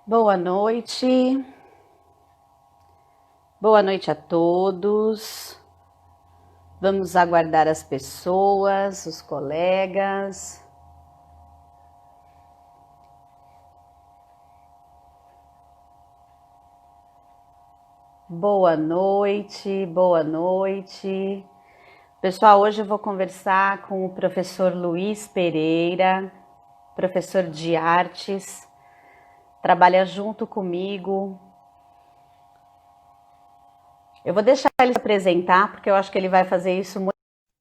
Boa noite. Boa noite a todos. Vamos aguardar as pessoas, os colegas. Boa noite, boa noite. Pessoal, hoje eu vou conversar com o professor Luiz Pereira, professor de artes, trabalha junto comigo. Eu vou deixar ele se apresentar, porque eu acho que ele vai fazer isso muito.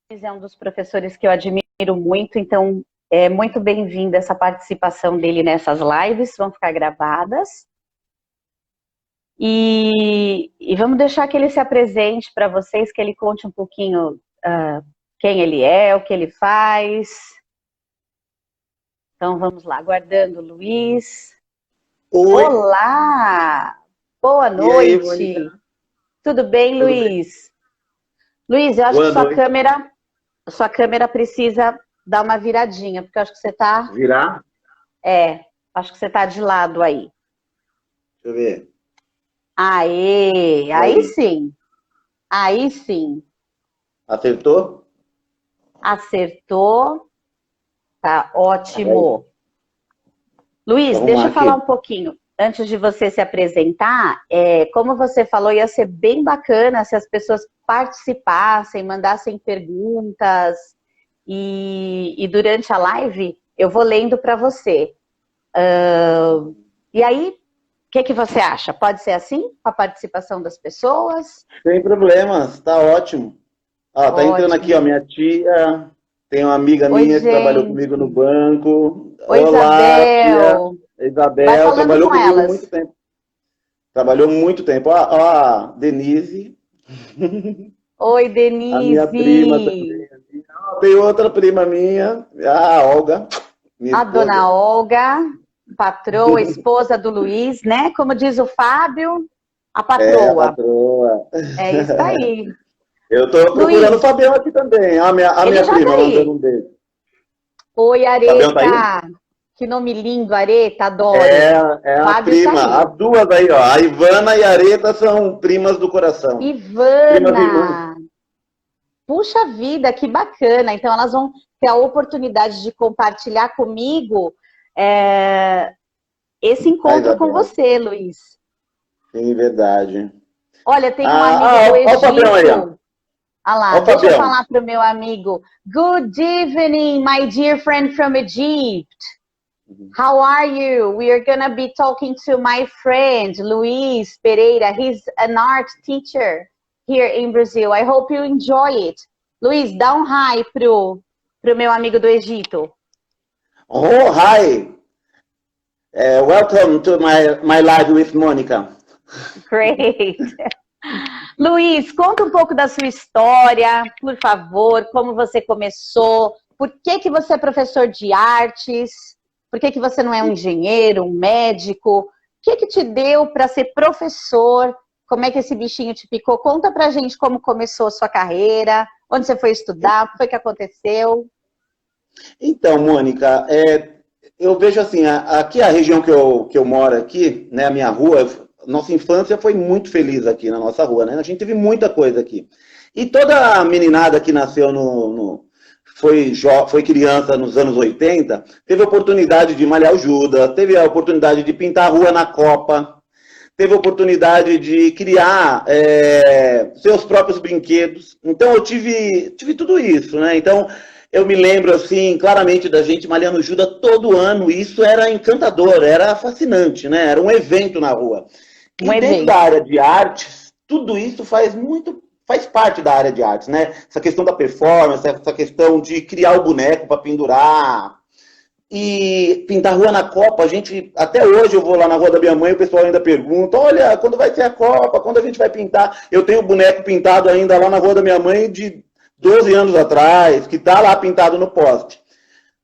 Ele é um dos professores que eu admiro muito, então é muito bem-vinda essa participação dele nessas lives, vão ficar gravadas. E vamos deixar que ele se apresente para vocês, que ele conte um pouquinho quem ele é, o que ele faz. Então vamos lá, aguardando o Luiz. Oi. Olá! Boa noite! E aí, tudo bem, tudo Luiz? bem? Luiz, eu acho Boa que noite. sua câmera precisa dar uma viradinha, porque eu acho que você está... Virar? acho que você está de lado aí. Deixa eu ver. Aê! E Aí aí? sim! Aí sim! Acertou? Acertou, tá Aí, ótimo. vou Luiz, arrumar deixa eu falar aqui. um pouquinho. Antes de você se apresentar, como você falou, ia ser bem bacana se as pessoas participassem, mandassem perguntas, e durante a live eu vou lendo para você. E aí, o que você acha? Pode ser assim, com a participação das pessoas? Sem problemas, tá ótimo. Tá entrando aqui, ó, Ótimo. minha tia. Tem uma amiga Oi, minha que trabalhou comigo no gente. banco. Oi, Olá, tia. Isabel. Vai Isabel, falando trabalhou com comigo muito elas. tempo. Trabalhou muito tempo. Ó, Denise, Oi, a minha prima Denise. também. Tem outra prima minha, a Olga, minha A dona esposa. Olga, patroa, esposa do Luiz, né? Como diz o Fábio, a É, a patroa. patroa. É isso aí. Eu estou procurando o Luiz, Fabião aqui também. A ele minha já tá prima mandando aí. um beijo. Oi, O Fabião tá aí? Areta. Que nome lindo, Areta, É, adoro. é a Fábio tá prima. aí. As duas aí, ó. A Ivana e a Areta são primas do coração. Primas irmãs. Ivana. Puxa vida, que bacana. Então, elas vão ter a oportunidade de compartilhar comigo esse A encontro com Isabel. você, Luiz. Sim, verdade. Olha, tem um amigo do Ó o Fabião aí, ó. Egito. Ah Ó lá, o deixa eu Fabião. falar para o meu amigo. Good evening, my dear friend from Egypt. How are you? We are going to be talking to my friend, Luiz Pereira. He's an art teacher here in Brazil. I hope you enjoy it. Luiz, dá um hi pro meu amigo do Egito. Oh, hi. Welcome to my live with Mônica. Great. Luiz, conta um pouco da sua história, por favor, como você começou, por que você é professor de artes, por que você não é um engenheiro, um médico, o que te deu para ser professor, como é que esse bichinho te picou? Conta pra gente como começou a sua carreira, onde você foi estudar, o que foi que aconteceu. Então, Mônica, eu vejo assim, aqui a região que eu moro aqui, né, a minha rua, nossa infância foi muito feliz aqui na nossa rua, né? A gente teve muita coisa aqui. E toda a meninada que nasceu foi criança nos anos 80, teve a oportunidade de malhar o Judas, teve a oportunidade de pintar a rua na Copa, teve a oportunidade de criar seus próprios brinquedos. Então eu tive tudo isso, né? Então eu me lembro assim claramente da gente malhando Judas todo ano, e isso era encantador, era fascinante, né? Era um evento na rua. Um E dentro da evento. área de artes, tudo isso faz parte da área de artes, né? Essa questão da performance, essa questão de criar o boneco para pendurar, e pintar rua na Copa. A gente, até hoje eu vou lá na rua da minha mãe, o pessoal ainda pergunta, olha, quando vai ser a Copa, quando a gente vai pintar? Eu tenho o boneco pintado ainda lá na rua da minha mãe de 12 anos atrás, que está lá pintado no poste.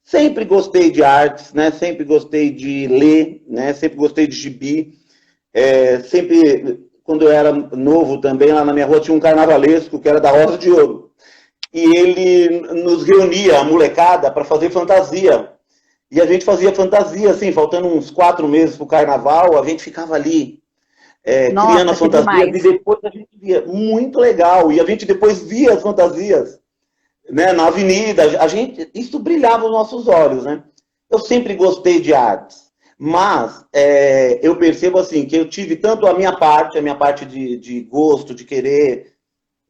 Sempre gostei de artes, né? Sempre gostei de ler, né? Sempre gostei de gibi. Sempre, quando eu era novo também, lá na minha rua tinha um carnavalesco que era da Rosa de Ouro. E ele nos reunia, a molecada, para fazer fantasia. E a gente fazia fantasia, assim, faltando uns 4 meses pro carnaval, a gente ficava ali, criando Nossa, as que fantasias, e demais. depois a gente via, muito legal, e a gente depois via as fantasias, né, na avenida, isso brilhava os nossos olhos, né? Eu sempre gostei de artes, mas eu percebo assim que eu tive tanto a minha parte de gosto, de querer,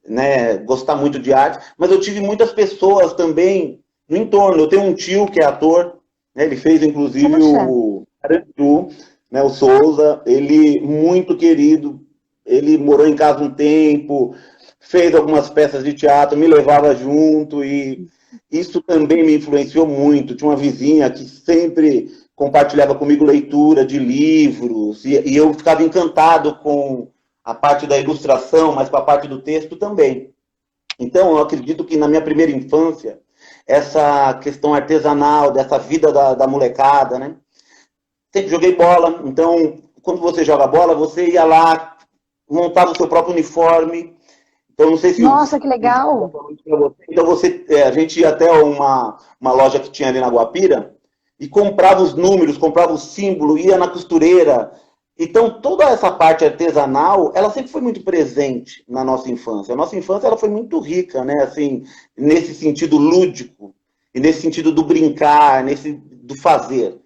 né, gostar muito de arte, mas eu tive muitas pessoas também no entorno. Eu tenho um tio que é ator, né, ele fez inclusive Puxa, o Arantu, né, o Souza, ele muito querido, ele morou em casa um tempo, fez algumas peças de teatro, me levava junto e isso também me influenciou muito. Tinha uma vizinha que sempre compartilhava comigo leitura de livros e eu ficava encantado com a parte da ilustração, mas com a parte do texto também. Então, eu acredito que na minha primeira infância, essa questão artesanal, dessa vida da molecada, né? Sempre joguei bola, então, quando você joga bola, você ia lá, montava o seu próprio uniforme. Então, não sei se nossa, que o Thiago já legal. falou isso para você. Então, a gente ia até uma loja que tinha ali na Guapira e comprava os números, comprava o símbolo, ia na costureira. Então, toda essa parte artesanal, ela sempre foi muito presente na nossa infância. A nossa infância ela foi muito rica, né? Assim, nesse sentido lúdico e nesse sentido do brincar, do fazer.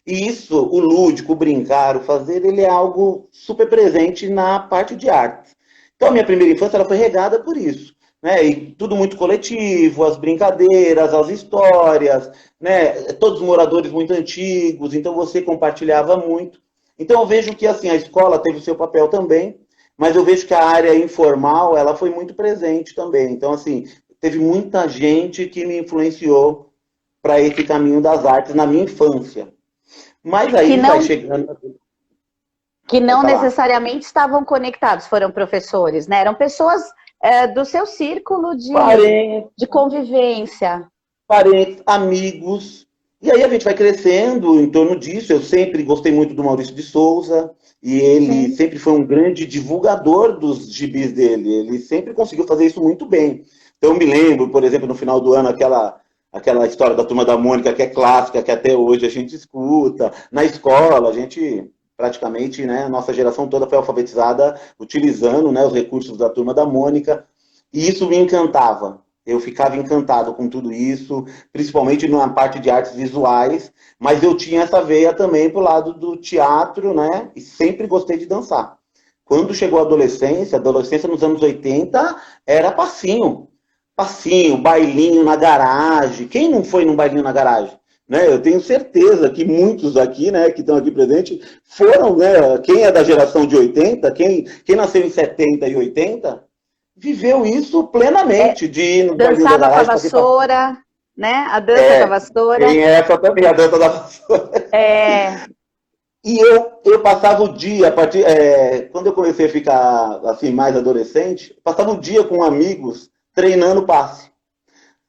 E isso, o lúdico, o brincar, o fazer, ele é algo super presente na parte de arte. Então, a minha primeira infância ela foi regada por isso. Né? E tudo muito coletivo, as brincadeiras, as histórias, né? Todos moradores muito antigos, então você compartilhava muito. Então eu vejo que assim a escola teve o seu papel também, mas eu vejo que a área informal ela foi muito presente também. Então assim teve muita gente que me influenciou para esse caminho das artes na minha infância. Mas Que aí vai não, chegando, que pode não falar, necessariamente estavam conectados, foram professores, né? Eram pessoas do seu círculo parentes, de convivência. parentes, amigos. E aí a gente vai crescendo em torno disso. Eu sempre gostei muito do Maurício de Souza, e ele Sim. sempre foi um grande divulgador dos gibis dele. Ele sempre conseguiu fazer isso muito bem. Então eu me lembro, por exemplo, no final do ano, aquela história da Turma da Mônica, que é clássica, que até hoje a gente escuta. Na escola, a gente praticamente, né, a nossa geração toda foi alfabetizada utilizando, né, os recursos da Turma da Mônica, e isso me encantava. Eu ficava encantado com tudo isso, principalmente na parte de artes visuais, mas eu tinha essa veia também pro lado do teatro, né? E sempre gostei de dançar. Quando chegou a adolescência nos anos 80 era passinho. Passinho, bailinho na garagem. Quem não foi num bailinho na garagem? Né? Eu tenho certeza que muitos aqui, né, que estão aqui presentes, foram, né? Quem é da geração de 80, quem nasceu em 70 e 80, viveu isso É, plenamente, de ir no bailinho da dançava com a garagem, fazer passinho. vassoura, né? A dança com a Tem vassoura. essa também, a dança da vassoura. É, E eu passava o dia, quando eu comecei a ficar assim mais adolescente, passava o dia com amigos treinando passe.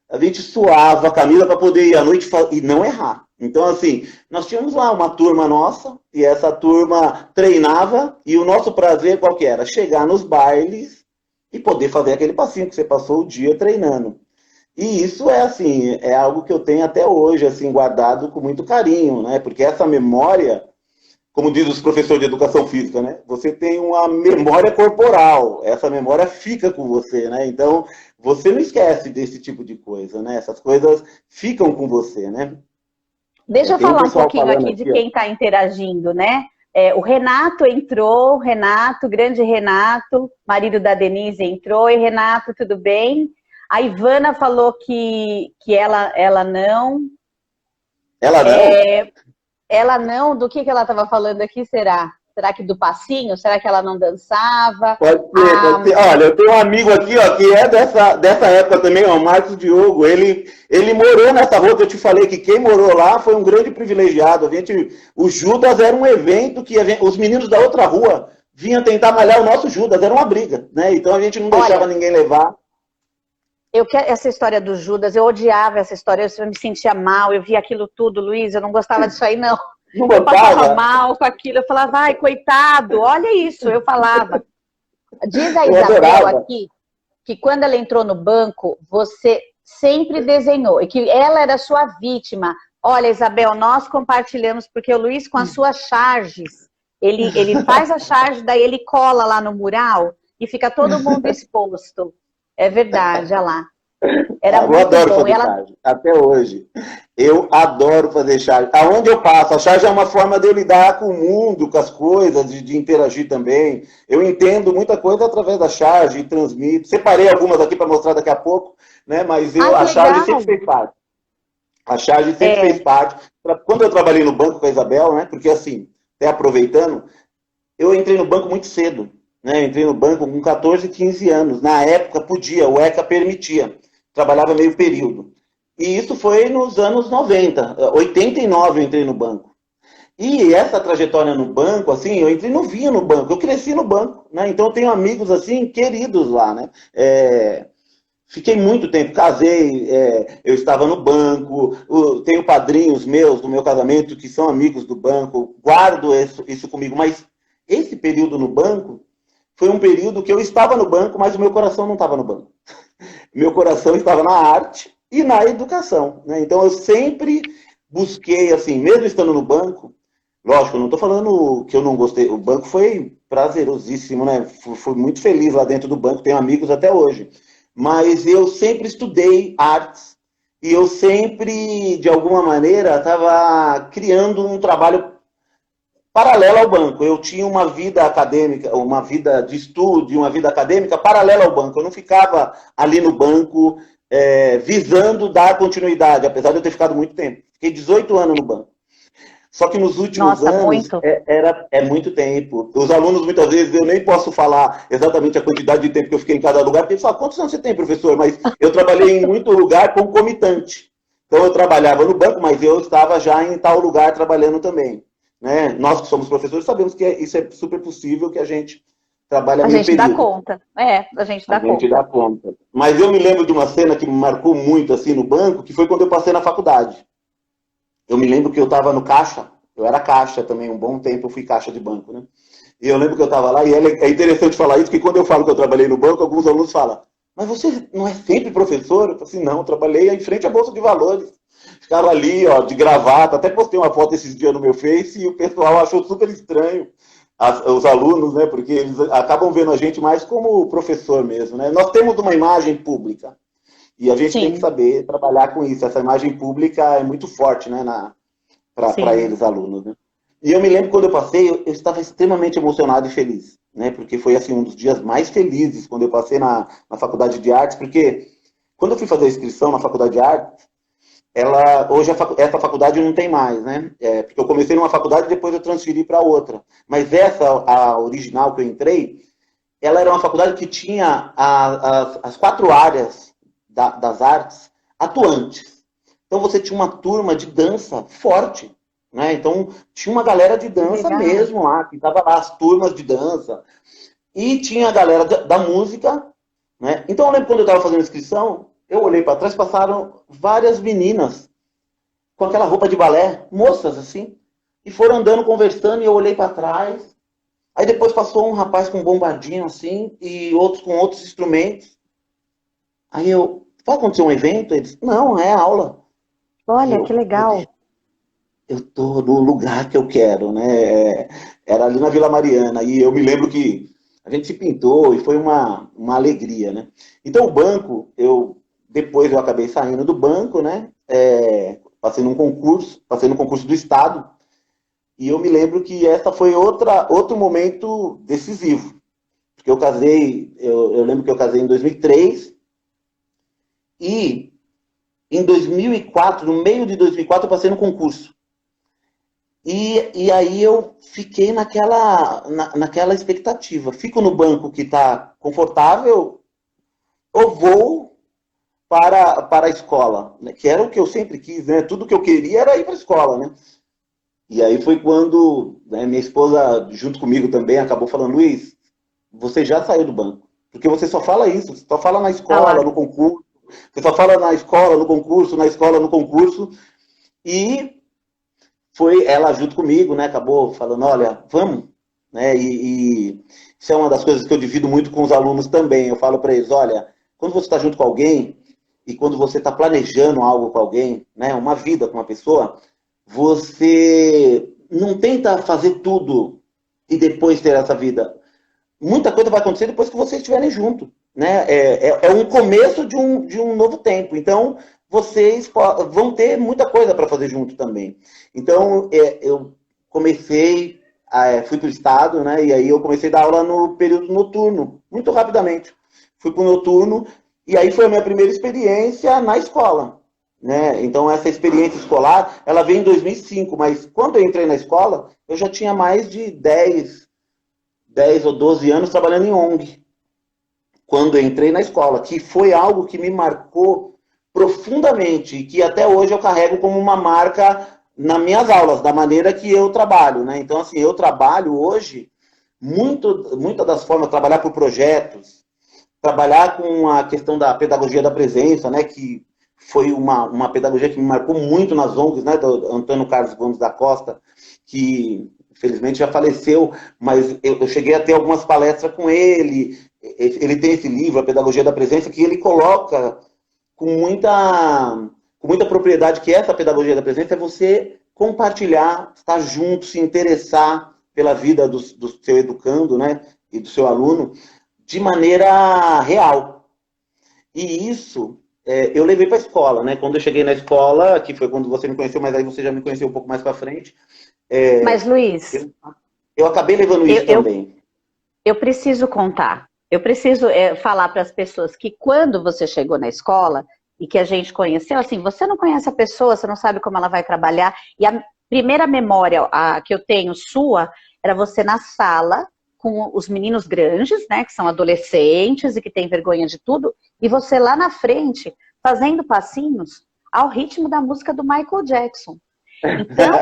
A gente suava a camisa para poder ir à noite e não errar. Então, assim, nós tínhamos lá uma turma nossa, e essa turma treinava, e o nosso prazer qual que era? Chegar nos bailes e poder fazer aquele passinho que você passou o dia treinando. E isso é assim, é algo que eu tenho até hoje, assim, guardado com muito carinho, né? Porque essa memória, como diz os professores de educação física, né? Você tem uma memória corporal, essa memória fica com você, né? Então, você não esquece desse tipo de coisa, né? Essas coisas ficam com você, né? deixa eu Tem um falar um pessoal pouquinho falando aqui de aqui, ó. quem está interagindo, né? O Renato entrou, Renato, grande Renato, marido da Denise entrou. E Renato, tudo bem? A Ivana falou que ela não. Ela não? Ela não, do que ela estava falando aqui, será? Será que do passinho? Será que ela não dançava? Pode ser, A, pode ser. Olha, eu tenho um amigo aqui, ó, que é dessa época também, ó, o Marcos Diogo. Ele morou nessa rua que eu te falei que quem morou lá foi um grande privilegiado. O Judas era um evento que os meninos da outra rua vinham tentar malhar o nosso Judas, era uma briga, né? Então a gente não deixava olha, ninguém levar. essa história do Judas, eu odiava essa história, eu me sentia mal, eu via aquilo tudo, Luiz, eu não gostava disso aí, não. Não Eu passava gostava? mal com aquilo, eu falava, ai, coitado, olha isso, eu falava. Diz a Eu Isabel adorava. aqui que quando ela entrou no banco, você sempre desenhou, e que ela era sua vítima. Olha, Isabel, nós compartilhamos, porque o Luiz, com as suas charges, ele faz a charge, daí ele cola lá no mural e fica todo mundo exposto. É verdade, olha lá. Era Eu muito adoro bom. fazer charge, até hoje. Eu adoro fazer charge. Aonde eu passo, a charge é uma forma de eu lidar com o mundo, com as coisas, de interagir também. Eu entendo muita coisa através da charge e transmito. Separei algumas aqui para mostrar daqui a pouco, né? Mas a charge sempre fez parte. A charge sempre fez parte. Quando eu trabalhei no banco com a Isabel, né? Porque assim, até aproveitando, eu entrei no banco muito cedo. Né? Eu entrei no banco com 14, 15 anos. Na época podia, o ECA permitia. Trabalhava meio período. E isso foi nos anos 90. 89 eu entrei no banco. E essa trajetória no banco, assim, eu entrei novinho no banco. Eu cresci no banco, né? Então eu tenho amigos, assim, queridos lá, né? Fiquei muito tempo, casei, eu estava no banco, tenho padrinhos meus do meu casamento que são amigos do banco, guardo isso comigo. Mas esse período no banco foi um período que eu estava no banco, mas o meu coração não estava no banco. Meu coração estava na arte e na educação, né? Então eu sempre busquei, assim, mesmo estando no banco, lógico, eu não estou falando que eu não gostei, o banco foi prazerosíssimo, né? Fui muito feliz lá dentro do banco, tenho amigos até hoje. Mas eu sempre estudei artes e eu sempre, de alguma maneira, estava criando um trabalho paralelo ao banco. Eu tinha uma vida acadêmica, uma vida de estudo, uma vida acadêmica paralela ao banco. Eu não ficava ali no banco visando dar continuidade, apesar de eu ter ficado muito tempo. Fiquei 18 anos no banco. Só que nos últimos anos muito. É muito tempo. Os alunos, muitas vezes, eu nem posso falar exatamente a quantidade de tempo que eu fiquei em cada lugar, porque eles falam, quantos anos você tem, professor? Mas eu trabalhei em muito lugar concomitante. Então, eu trabalhava no banco, mas eu estava já em tal lugar trabalhando também. Né? Nós que somos professores sabemos que isso é super possível, que a gente trabalha meio período. A gente dá conta. A gente dá conta. Mas eu me lembro de uma cena que me marcou muito assim no banco, que foi quando eu passei na faculdade. Eu me lembro que eu estava no caixa, eu era caixa também, um bom tempo eu fui caixa de banco, né? E eu lembro que eu estava lá, e é interessante falar isso, porque quando eu falo que eu trabalhei no banco, alguns alunos falam, mas você não é sempre professor? Eu falei assim, não, eu trabalhei em frente à Bolsa de Valores. Ficava ali, ó, de gravata, até postei uma foto esses dias no meu Face, e o pessoal achou super estranho, os alunos, né? Porque eles acabam vendo a gente mais como professor mesmo, né? Nós temos uma imagem pública. E a gente tem que saber trabalhar com isso. Essa imagem pública é muito forte, né, para eles, alunos. Né? E eu me lembro quando eu passei, eu estava extremamente emocionado e feliz, né, porque foi assim, um dos dias mais felizes quando eu passei na Faculdade de Artes, porque quando eu fui fazer a inscrição na Faculdade de Artes, hoje essa faculdade não tem mais, né? Porque eu comecei numa faculdade e depois eu transferi para outra. Mas essa, a original que eu entrei, ela era uma faculdade que tinha as 4 áreas das artes atuantes. Então você tinha uma turma de dança forte, né? Então tinha uma galera de dança mesmo lá, que estava lá as turmas de dança. E tinha a galera da música, né? Então eu lembro quando eu estava fazendo inscrição, eu olhei para trás, passaram várias meninas com aquela roupa de balé, moças assim, e foram andando, conversando, e eu olhei para trás. Aí depois passou um rapaz com um bombardinho assim, e outros com outros instrumentos. Aí vai acontecer um evento? Eles, não, é aula. Olha, que legal. Eu tô no lugar que eu quero, né? Era ali na Vila Mariana, e eu me lembro que a gente se pintou, e foi uma alegria, né? Então o banco, depois eu acabei saindo do banco, né? Passei no concurso do Estado, e eu me lembro que essa foi outro momento decisivo. Porque eu casei, eu lembro que eu casei em 2003, e em 2004, no meio de 2004, eu passei no concurso. E aí eu fiquei naquela expectativa. Fico no banco que está confortável ou vou para a escola? Né? Que era o que eu sempre quis, né? Tudo que eu queria era ir para a escola, né? E aí foi quando, né, minha esposa, junto comigo também, acabou falando, Luiz, você já saiu do banco. Porque você só fala isso, você só fala na escola, no concurso. Você só fala na escola, no concurso, na escola, no concurso. E foi ela junto comigo, né? Acabou falando, olha, vamos. Né? E isso é uma das coisas que eu divido muito com os alunos também. Eu falo para eles, olha, quando você está junto com alguém, e quando você está planejando algo com alguém, né, uma vida com uma pessoa, você não tenta fazer tudo e depois ter essa vida. Muita coisa vai acontecer depois que vocês estiverem juntos, né? É um começo de um novo tempo. Então, vocês vão ter muita coisa para fazer junto também. Então, eu comecei, fui para o estado, né? E aí eu comecei a dar aula no período noturno, muito rapidamente. Fui para o noturno, e aí foi a minha primeira experiência na escola, né? Então, essa experiência escolar, ela veio em 2005, mas quando eu entrei na escola, eu já tinha mais de 10 ou 12 anos trabalhando em ONG, quando eu entrei na escola, que foi algo que me marcou profundamente, e que até hoje eu carrego como uma marca nas minhas aulas, da maneira que eu trabalho, né? Então, assim, eu trabalho hoje, muitas das formas, trabalhar por projetos, trabalhar com a questão da pedagogia da presença, né? Que foi uma pedagogia que me marcou muito nas ONGs, né? Do Antônio Carlos Gomes da Costa, que infelizmente já faleceu, mas eu cheguei a ter algumas palestras com ele. Ele tem esse livro, A Pedagogia da Presença, que ele coloca com muita propriedade que essa pedagogia da presença é você compartilhar, estar junto, se interessar pela vida do seu educando, né, e do seu aluno, de maneira real. E isso eu levei para a escola, né? Quando eu cheguei na escola, que foi quando você me conheceu, mas aí você já me conheceu um pouco mais para frente. Mas, Luiz, eu acabei levando isso também. Eu preciso contar. Eu preciso falar para as pessoas que quando você chegou na escola e que a gente conheceu, assim, você não conhece a pessoa, você não sabe como ela vai trabalhar. E a primeira memória que eu tenho sua era você na sala com os meninos grandes, né, que são adolescentes e que têm vergonha de tudo, e você lá na frente fazendo passinhos ao ritmo da música do Michael Jackson. Então,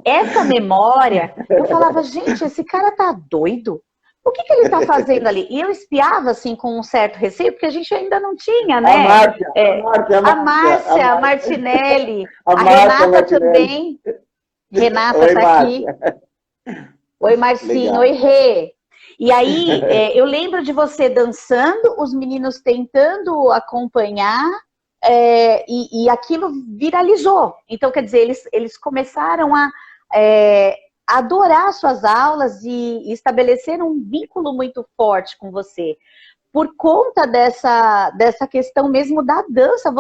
essa memória, eu falava, gente, esse cara tá doido? O que ele tá fazendo ali? E eu espiava, assim, com um certo receio, porque a gente ainda não tinha, né? A Márcia, a Martinelli, a Renata Martinelli. Também. Renata Oi, tá aqui. Oi, Marcinho. Legal. Oi, Rê. E aí, eu lembro de você dançando, os meninos tentando acompanhar, e aquilo viralizou. Então, quer dizer, eles começaram a adorar suas aulas e estabelecer um vínculo muito forte com você. Por conta dessa questão mesmo da dança,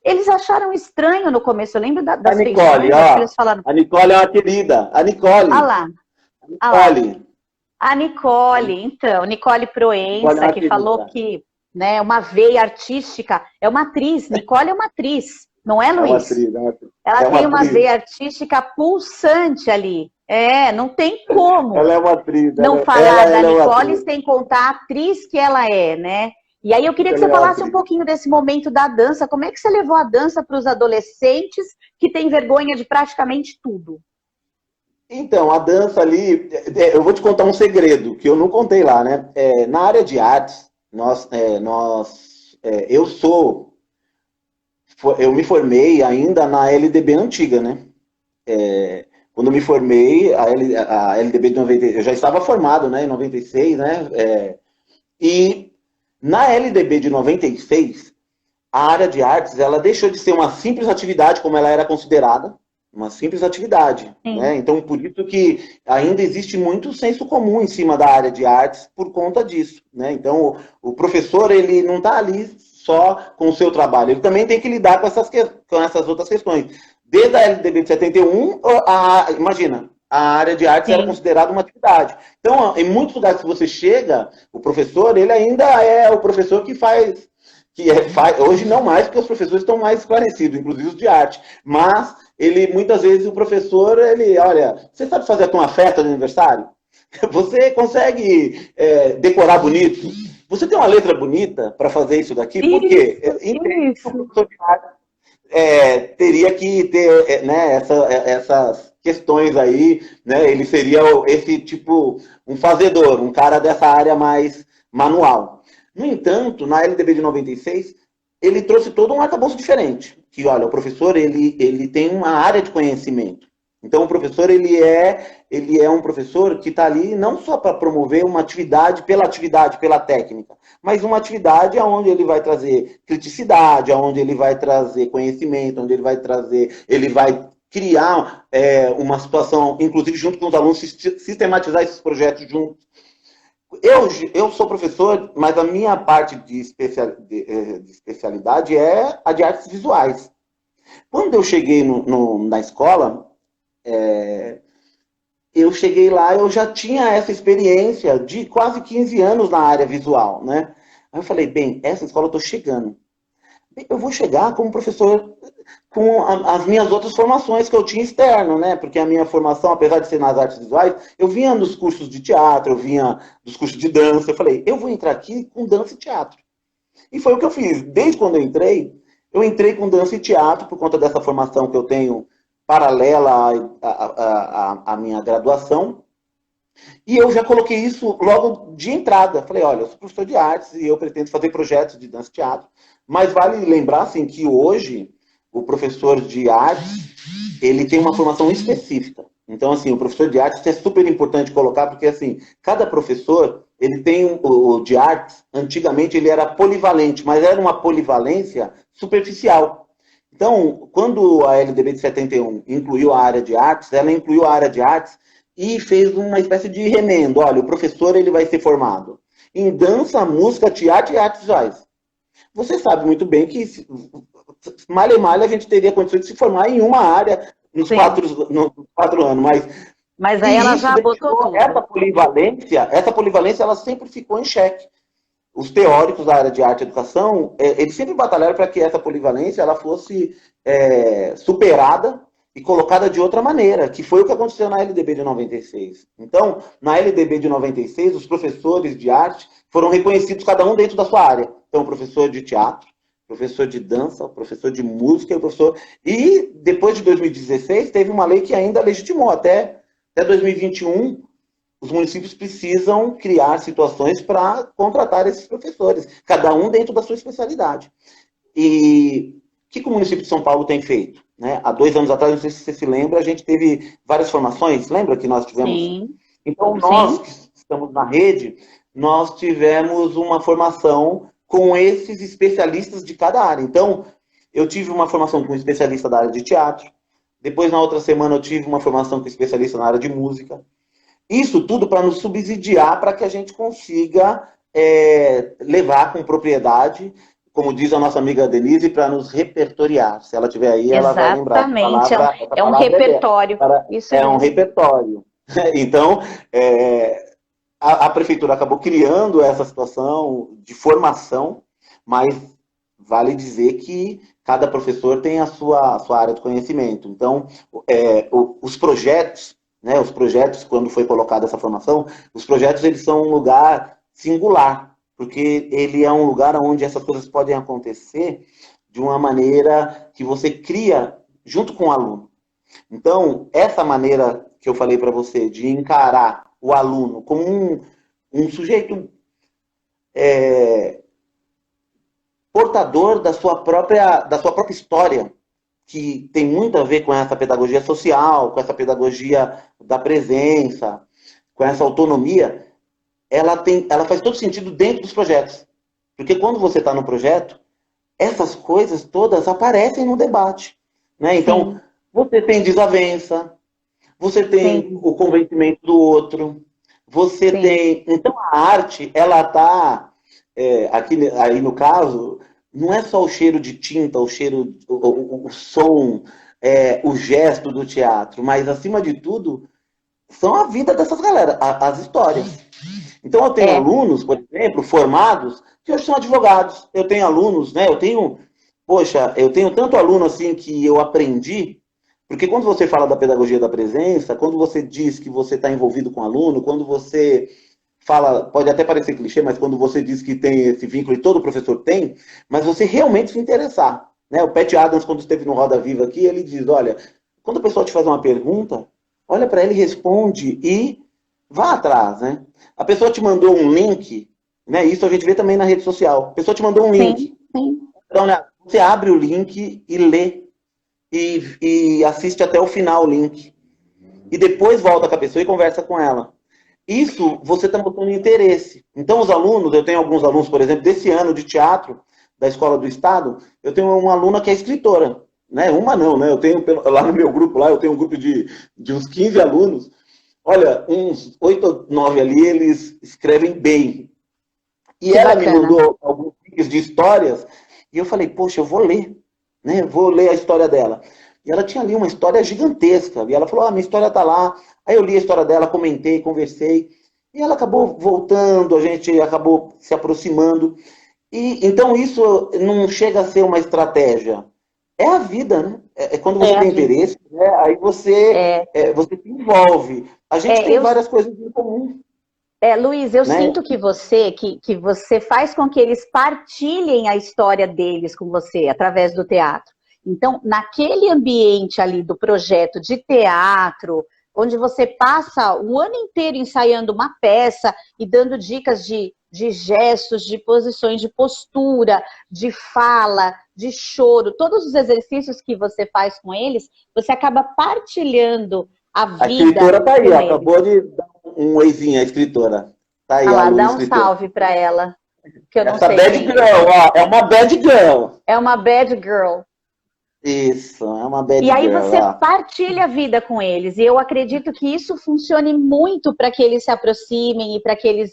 eles acharam estranho no começo. Eu lembro das Nicole, ó, eles falaram. A Nicole é uma querida. A Nicole. Ah lá. A Nicole, então. Nicole Proença, que falou que, né, uma veia artística. É uma atriz. Nicole é uma atriz. Não é, Luiz? É uma atriz. Ela tem uma veia artística pulsante ali. Não tem como. Ela é uma atriz. Não falar da Nicole sem contar a atriz que ela é, né? E aí eu queria que você falasse um pouquinho desse momento da dança. Como é que você levou a dança para os adolescentes que têm vergonha de praticamente tudo? Então, a dança ali, eu vou te contar um segredo que eu não contei lá, né? Na área de artes, eu me formei ainda na LDB antiga, né? Quando eu me formei, a LDB de 96, eu já estava formado, né, em 96, né? E na LDB de 96, a área de artes, ela deixou de ser uma simples atividade, como ela era considerada, uma simples atividade, né? Então, por isso que ainda existe muito senso comum em cima da área de artes por conta disso, né? Então, o professor, ele não está ali só com o seu trabalho, ele também tem que lidar com essas outras questões. Desde a LDB de 71, imagina, a área de artes era considerada uma atividade. Então, em muitos lugares que você chega, o professor, ele ainda é o professor que faz, hoje não mais, porque os professores estão mais esclarecidos, inclusive os de arte, mas muitas vezes o professor, olha, você sabe fazer uma festa de aniversário? Você consegue decorar bonito? Você tem uma letra bonita para fazer isso daqui? Por quê? Isso. O professor de arte teria que ter, né, essas questões aí, né? Ele seria esse tipo, um fazedor, um cara dessa área mais manual. No entanto, na LDB de 96, ele trouxe todo um arcabouço diferente. Que, olha, o professor, ele tem uma área de conhecimento. Então, o professor, ele é um professor que está ali não só para promover uma atividade, pela técnica, mas uma atividade onde ele vai trazer criticidade, onde ele vai trazer conhecimento, onde ele vai criar uma situação, inclusive junto com os alunos, sistematizar esses projetos juntos. Eu sou professor, mas a minha parte de especialidade é a de artes visuais. Quando eu cheguei na escola, eu cheguei lá, eu já tinha essa experiência de quase 15 anos na área visual, né? Aí eu falei, bem, essa escola eu estou chegando. Eu vou chegar como professor com as minhas outras formações que eu tinha externo, né? Porque a minha formação, apesar de ser nas artes visuais, eu vinha dos cursos de teatro, eu vinha dos cursos de dança. Eu falei, eu vou entrar aqui com dança e teatro. E foi o que eu fiz. Desde quando eu entrei com dança e teatro por conta dessa formação que eu tenho paralela à minha graduação. E eu já coloquei isso logo de entrada. Falei, olha, eu sou professor de artes e eu pretendo fazer projetos de dança e teatro. Mas vale lembrar, assim, que hoje o professor de artes, ele tem uma formação específica. Então, assim, o professor de artes é super importante colocar, porque, assim, cada professor, ele tem o de artes, antigamente ele era polivalente, mas era uma polivalência superficial. Então, quando a LDB de 71 incluiu a área de artes, ela incluiu a área de artes e fez uma espécie de remendo. Olha, o professor ele vai ser formado em dança, música, teatro e artes visuais. Você sabe muito bem que, malha e malha, a gente teria condições de se formar em uma área nos 4 anos, mas aí ela já botou tudo. Essa polivalência, ela sempre ficou em xeque. Os teóricos da área de arte e educação, eles sempre batalharam para que essa polivalência ela fosse superada e colocada de outra maneira, que foi o que aconteceu na LDB de 96. Então, na LDB de 96, os professores de arte foram reconhecidos cada um dentro da sua área. Então, professor de teatro, professor de dança, professor de música e professor... E depois de 2016, teve uma lei que ainda legitimou. Até 2021, os municípios precisam criar situações para contratar esses professores, cada um dentro da sua especialidade. E o que o município de São Paulo tem feito? Né? Há 2 anos atrás, não sei se você se lembra, a gente teve várias formações, lembra que nós tivemos? Sim. Então, nós que estamos na rede, nós tivemos uma formação com esses especialistas de cada área. Então, eu tive uma formação com um especialista da área de teatro, depois, na outra semana, eu tive uma formação com um especialista na área de música. Isso tudo para nos subsidiar, para que a gente consiga levar com propriedade, como diz a nossa amiga Denise, para nos repertoriar. Se ela estiver aí, ela vai lembrar. Exatamente, é um repertório. Isso é um repertório. Então, a prefeitura acabou criando essa situação de formação, mas vale dizer que cada professor tem a sua área de conhecimento. Então, os projetos, né, quando foi colocada essa formação, os projetos eles são um lugar singular, porque ele é um lugar onde essas coisas podem acontecer de uma maneira que você cria junto com o aluno. Então, essa maneira que eu falei para você, de encarar o aluno como um sujeito portador da sua própria história, que tem muito a ver com essa pedagogia social, com essa pedagogia da presença, com essa autonomia, ela faz todo sentido dentro dos projetos. Porque quando você está no projeto, essas coisas todas aparecem no debate. Né? Então, você tem desavença, você tem o convencimento do outro, você tem... Então, a arte, ela está... aí no caso, não é só o cheiro de tinta, o cheiro, o som, o gesto do teatro, mas, acima de tudo, são a vida dessas galera, as histórias. Então, eu tenho alunos, por exemplo, formados, que hoje são advogados. Eu tenho alunos, né? Eu tenho tanto aluno assim que eu aprendi, porque quando você fala da pedagogia da presença, quando você diz que você está envolvido com o aluno, quando você fala, pode até parecer clichê, mas quando você diz que tem esse vínculo, e todo professor tem, mas você realmente se interessar. Né? O Pat Adams, quando esteve no Roda Viva aqui, ele diz, olha, quando a pessoa te faz uma pergunta, olha para ele, responde e vá atrás, né? A pessoa te mandou um link, né? Isso a gente vê também na rede social. A pessoa te mandou um link. Então, né, você abre o link e lê. E assiste até o final o link. e depois volta com a pessoa e conversa com ela. Isso você está mostrando interesse. Então, os alunos, eu tenho alguns alunos, por exemplo, desse ano de teatro, da Escola do Estado, eu tenho uma aluna que é escritora. Né? Uma não, né? Eu tenho, lá no meu grupo, eu tenho um grupo de uns 15 alunos. Olha, uns 8 ou 9 ali, eles escrevem bem. E Que ela bacana. me mandou alguns links de histórias, e eu falei, poxa, eu vou ler, né? Vou ler a história dela. E ela tinha ali uma história gigantesca, e ela falou, minha história tá lá. Aí eu li a história dela, comentei, conversei, e ela acabou voltando, a gente acabou se aproximando. E então isso não chega a ser uma estratégia. É a vida, né? É quando você É a tem vida. interesse, né? Aí você se envolve. A gente tem Eu várias coisas em comum, Luiz, eu né? sinto que você faz com que eles partilhem a história deles com você, através do teatro. Então, naquele ambiente ali do projeto de teatro, onde você passa o ano inteiro ensaiando uma peça e dando dicas de gestos, de posições de postura, de fala, de choro, todos os exercícios que você faz com eles, você acaba partilhando a A vida escritora tá aí, com ó, eles. acabou de dar um oizinho, a escritora. Tá aí, Ah a lá, aluna dá um escritora. salve para ela, que eu não Essa sei bad quem é. girl, ó, é uma bad girl. É uma bad girl. Isso, é uma bad E aí girl, você ó. partilha a vida com eles. E eu acredito que isso funcione muito para que eles se aproximem e para que eles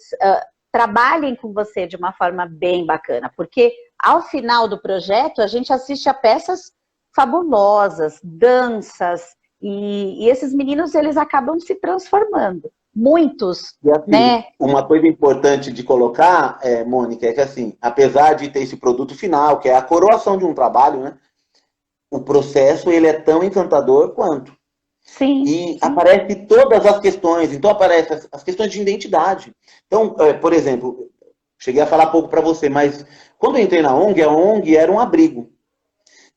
trabalhem com você de uma forma bem bacana. Porque ao final do projeto, a gente assiste a peças fabulosas, danças, e esses meninos, eles acabam se transformando. Muitos, E assim, né? uma coisa importante de colocar, Mônica, é que assim, apesar de ter esse produto final, que é a coroação de um trabalho, né? O processo, ele é tão encantador quanto. Sim, E sim. aparece todas as questões, então aparecem as questões de identidade. Então, por exemplo, cheguei a falar pouco para você, mas quando eu entrei na ONG, a ONG era um abrigo.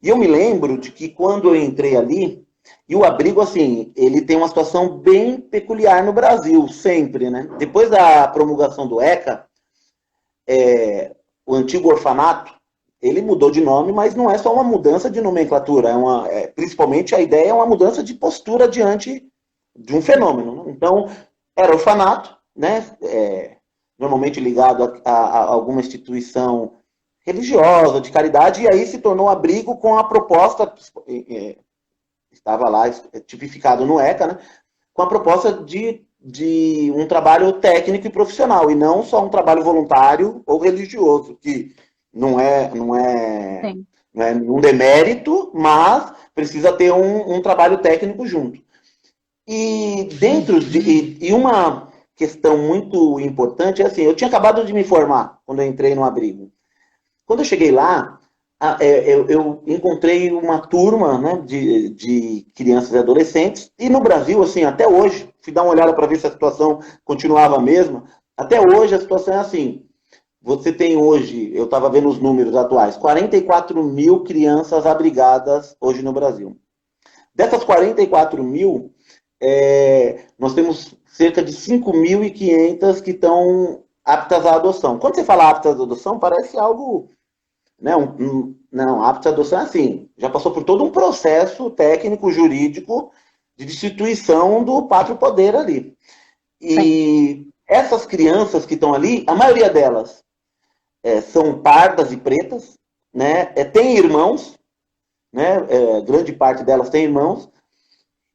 E eu me lembro de que quando eu entrei ali, e o abrigo, assim, ele tem uma situação bem peculiar no Brasil, sempre, né? Depois da promulgação do ECA, o antigo orfanato, ele mudou de nome, mas não é só uma mudança de nomenclatura, principalmente a ideia é uma mudança de postura diante de um fenômeno. Né? Então, era orfanato, né? Normalmente ligado a alguma instituição religiosa, de caridade, e aí se tornou abrigo com a proposta, estava lá tipificado no ECA, né? Com a proposta de um trabalho técnico e profissional, e não só um trabalho voluntário ou religioso, que não é, não é, Sim. não é um demérito, mas precisa ter um trabalho técnico junto. E e uma questão muito importante é assim, eu tinha acabado de me formar quando eu entrei no abrigo. Quando eu cheguei lá, eu encontrei uma turma, né, de crianças e adolescentes, e no Brasil, assim, até hoje, fui dar uma olhada para ver se a situação continuava a mesma, até hoje a situação é assim, você tem hoje, eu estava vendo os números atuais, 44 mil crianças abrigadas hoje no Brasil. Dessas 44 mil, nós temos cerca de 5.500 que estão aptas à adoção. Quando você fala aptas à adoção, parece algo... Né, não, aptos à adoção é assim, já passou por todo um processo técnico, jurídico, de destituição do pátrio poder ali. E essas crianças que estão ali, a maioria delas são pardas e pretas, né, tem irmãos, né, grande parte delas tem irmãos,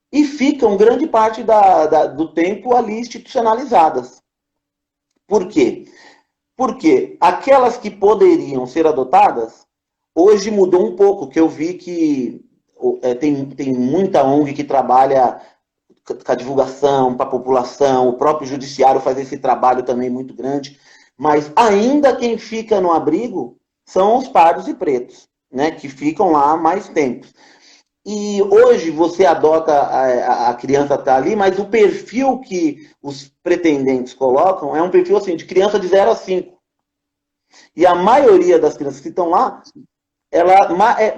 e ficam grande parte do tempo ali institucionalizadas. Por quê? Porque aquelas que poderiam ser adotadas, hoje mudou um pouco, que eu vi que tem muita ONG que trabalha com a divulgação para a população, o próprio judiciário faz esse trabalho também muito grande, mas ainda quem fica no abrigo são os pardos e pretos, né, que ficam lá mais tempo. E hoje você adota, a criança está ali, mas o perfil que os pretendentes colocam é um perfil assim, de criança de 0 a 5. E a maioria das crianças que estão lá,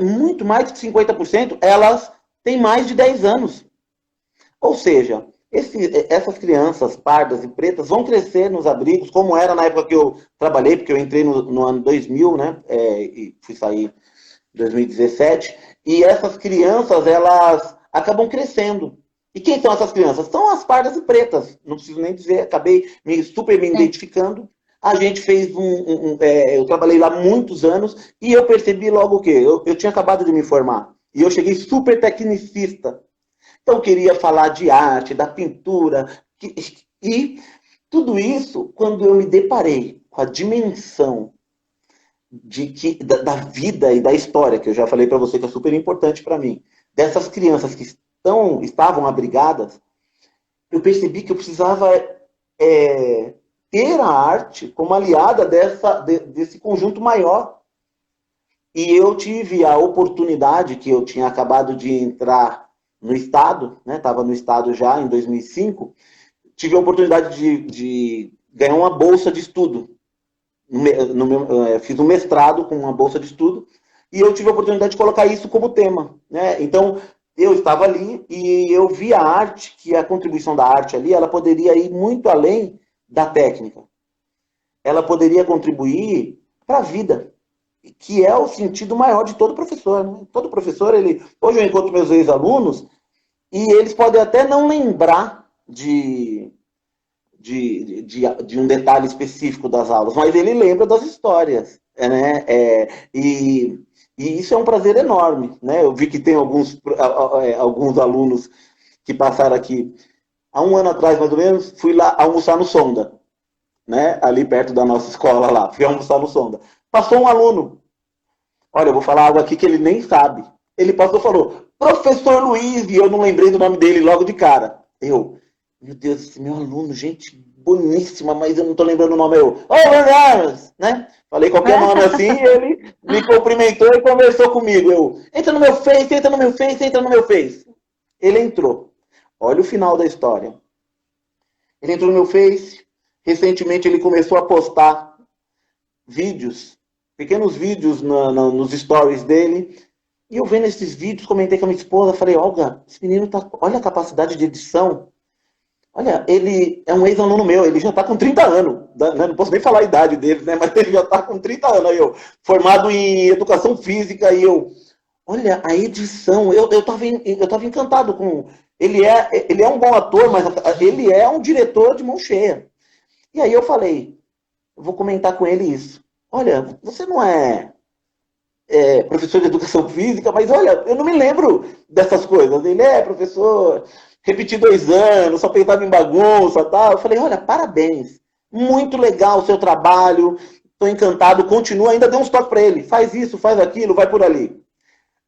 muito mais de 50%, elas têm mais de 10 anos. Ou seja, essas crianças pardas e pretas vão crescer nos abrigos, como era na época que eu trabalhei, porque eu entrei no ano 2000, né, e fui sair em 2017, e essas crianças, elas acabam crescendo. E quem são essas crianças? São as pardas e pretas, não preciso nem dizer, acabei super me identificando. A gente fez eu trabalhei lá muitos anos e eu percebi logo o quê? Eu tinha acabado de me formar e eu cheguei super tecnicista. Então eu queria falar de arte, da pintura e tudo isso quando eu me deparei com a dimensão da vida e da história, que eu já falei para você que é super importante para mim, dessas crianças que estavam abrigadas, eu percebi que eu precisava ter a arte como aliada desse conjunto maior. E eu tive a oportunidade, que eu tinha acabado de entrar no Estado, estava no Estado já em 2005, tive a oportunidade de ganhar uma bolsa de estudo. Fiz um mestrado com uma bolsa de estudo e eu tive a oportunidade de colocar isso como tema. Então, eu estava ali e eu vi a arte, que a contribuição da arte ali, ela poderia ir muito além da técnica. Ela poderia contribuir para a vida, que é o sentido maior de todo professor. Né? Todo professor, hoje eu encontro meus ex-alunos e eles podem até não lembrar de um detalhe específico das aulas, mas ele lembra das histórias. E isso é um prazer enorme. Né? Eu vi que tem alguns alunos que passaram aqui. Há um ano atrás, mais ou menos, fui lá almoçar no Sonda, né? Ali perto da nossa escola lá. Fui almoçar no Sonda. Passou um aluno. Olha, eu vou falar algo aqui que ele nem sabe. Ele passou e falou, professor Luiz, e eu não lembrei do nome dele logo de cara. Meu Deus, esse meu aluno, gente boníssima, mas eu não tô lembrando o nome. Bernardes, né? Falei qualquer nome assim, ele me cumprimentou e conversou comigo. Entra no meu Face, entra no meu Face, entra no meu Face. Ele entrou. Olha o final da história. Ele entrou no meu Face, recentemente ele começou a postar vídeos, pequenos vídeos nos stories dele, e eu vendo esses vídeos, comentei com a minha esposa, falei, Olga, esse menino olha a capacidade de edição. Olha, ele é um ex-aluno meu, ele já está com 30 anos, né? Não posso nem falar a idade dele, né? Mas ele já está com 30 anos, aí formado em educação física, olha, a edição, eu tava encantado com... Ele é um bom ator, mas ele é um diretor de mão cheia. E aí eu falei, eu vou comentar com ele isso. Olha, você não é professor de educação física, mas olha, eu não me lembro dessas coisas. Ele é professor... Repeti 2 anos, só pensava em bagunça, tal. Eu falei, olha, parabéns. Muito legal o seu trabalho. Estou encantado, continua. Ainda dei uns toques para ele. Faz isso, faz aquilo, vai por ali.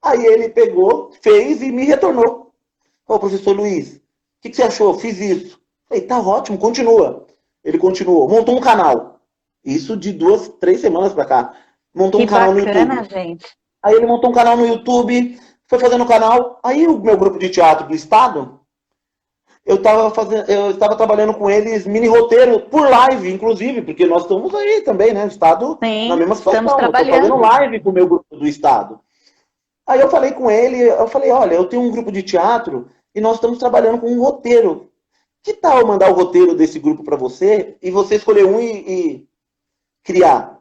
Aí ele pegou, fez e me retornou. Ô, professor Luiz, o que você achou? Fiz isso. Falei, tá ótimo, continua. Ele continuou. Montou um canal. Isso de 2, 3 semanas para cá. Montou um canal no YouTube. Gente. Aí ele montou um canal no YouTube, foi fazendo o canal. Aí o meu grupo de teatro do Estado... Eu estava trabalhando com eles mini roteiro por live, inclusive, porque nós estamos aí também, né? O Estado na mesma situação. Eu estou fazendo live com o meu grupo do Estado. Aí eu falei com ele, olha, eu tenho um grupo de teatro e nós estamos trabalhando com um roteiro. Que tal eu mandar o roteiro desse grupo para você e você escolher um e criar?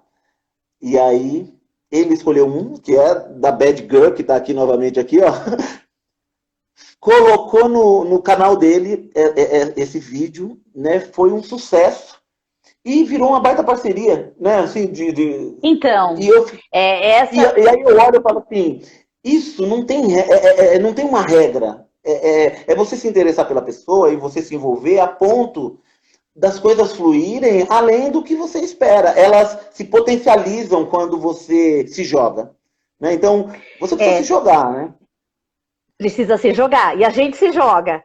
E aí ele escolheu um, que é da Bad Girl, que está aqui novamente aqui, ó. Colocou no canal dele esse vídeo, né? Foi um sucesso e virou uma baita parceria, né? Assim, Então, e aí eu olho e falo assim, isso não tem, não tem uma regra. É você se interessar pela pessoa e você se envolver a ponto das coisas fluírem além do que você espera. Elas se potencializam quando você se joga. Né? Então, você precisa se jogar, né? Precisa se jogar. E a gente se joga.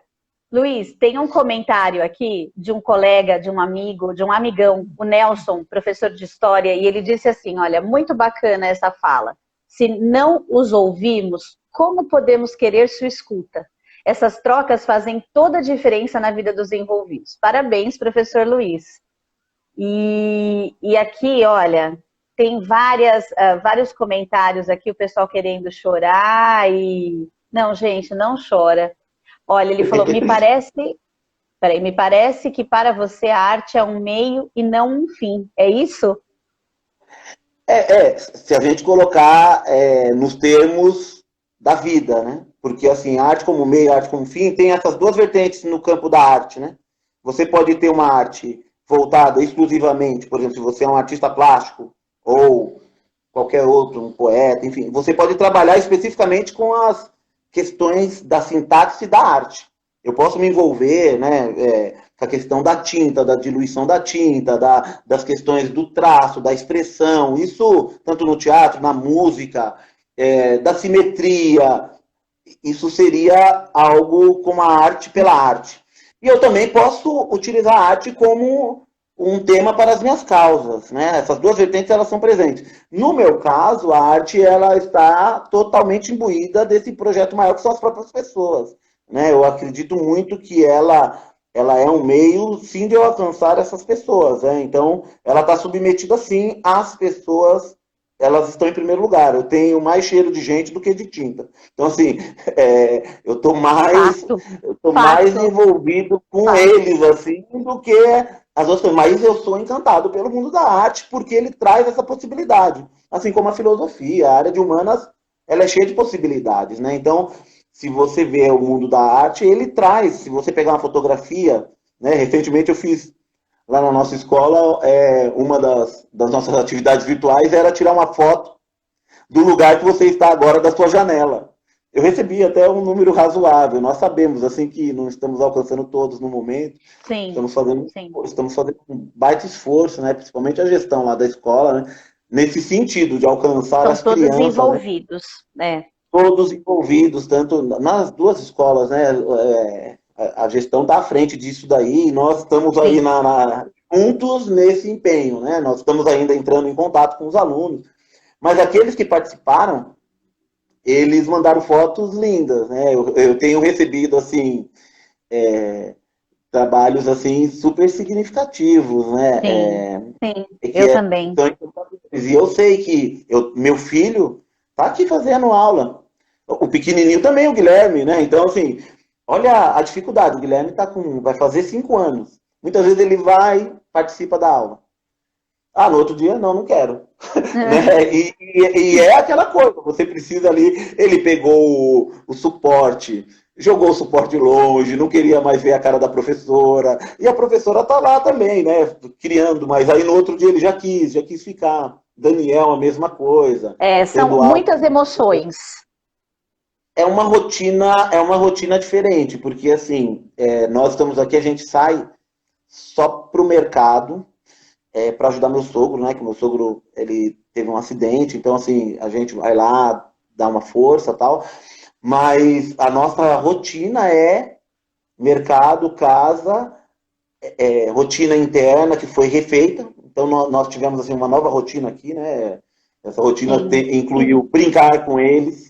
Luiz, tem um comentário aqui de um colega, de um amigo, de um amigão, o Nelson, professor de história, e ele disse assim, olha, muito bacana essa fala. Se não os ouvimos, como podemos querer sua escuta? Essas trocas fazem toda a diferença na vida dos envolvidos. Parabéns, professor Luiz. E aqui, olha, tem vários comentários aqui, o pessoal querendo chorar e... Não, gente, não chora. Olha, ele falou, me parece que para você a arte é um meio e não um fim. É isso? Se a gente colocar nos termos da vida, né? porque assim, a arte como meio, a arte como fim, tem essas duas vertentes no campo da arte, né? Você pode ter uma arte voltada exclusivamente, por exemplo, se você é um artista plástico ou qualquer outro, um poeta, enfim, você pode trabalhar especificamente com as questões da sintaxe da arte. Eu posso me envolver, né, com a questão da tinta, da diluição da tinta, das questões do traço, da expressão, isso tanto no teatro, na música, da simetria, isso seria algo como a arte pela arte. E eu também posso utilizar a arte como um tema para as minhas causas, né? Essas duas vertentes, elas são presentes. No meu caso, a arte, ela está totalmente imbuída desse projeto maior que são as próprias pessoas, né? Eu acredito muito que ela é um meio, sim, de eu alcançar essas pessoas, né? Então, ela está submetida, sim, às pessoas, elas estão em primeiro lugar. Eu tenho mais cheiro de gente do que de tinta. Então, assim, eu estou mais envolvido com eles, assim, do que as outras. Mas eu sou encantado pelo mundo da arte, porque ele traz essa possibilidade. Assim como a filosofia, a área de humanas, ela é cheia de possibilidades, né? Então, se você vê o mundo da arte, ele traz. Se você pegar uma fotografia, né? Recentemente eu fiz lá na nossa escola, uma das nossas atividades virtuais era tirar uma foto do lugar que você está agora da sua janela. Eu recebi até um número razoável. Nós sabemos assim que não estamos alcançando todos no momento. Sim, estamos fazendo um baita esforço, né? Principalmente a gestão lá da escola, né? Nesse sentido de alcançar são as todos crianças, envolvidos, né? Todos envolvidos, tanto nas duas escolas, né? A gestão está à frente disso daí, e nós estamos aí juntos nesse empenho, né? Nós estamos ainda entrando em contato com os alunos, mas aqueles que participaram, eles mandaram fotos lindas, né? Eu tenho recebido, assim, trabalhos, assim, super significativos, né? Sim, eu também. E eu sei que meu filho está aqui fazendo aula. O pequenininho também, o Guilherme, né? Então, assim, olha a dificuldade. O Guilherme vai fazer 5 anos. Muitas vezes ele participa da aula. No outro dia, não quero. Né? E é aquela coisa, você precisa ali. Ele pegou o suporte, jogou o suporte longe, não queria mais ver a cara da professora. E a professora tá lá também, né? Criando, mas aí no outro dia ele já quis ficar. Daniel, a mesma coisa. São muitas emoções. É uma rotina diferente, porque assim, nós estamos aqui, a gente sai só para o mercado para ajudar meu sogro, né? Que meu sogro ele teve um acidente, então assim a gente vai lá dar uma força, tal. Mas a nossa rotina é mercado, casa, rotina interna que foi refeita. Então nós tivemos assim uma nova rotina aqui, né? Essa rotina incluiu brincar com eles.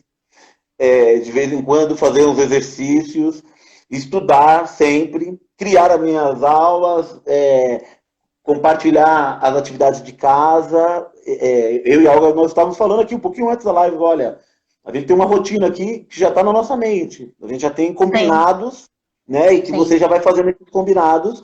De vez em quando fazer uns exercícios, estudar sempre, criar as minhas aulas, compartilhar as atividades de casa. Eu e a Olga, nós estávamos falando aqui um pouquinho antes da live, olha, a gente tem uma rotina aqui que já está na nossa mente. A gente já tem combinados, né? E que você já vai fazendo esses combinados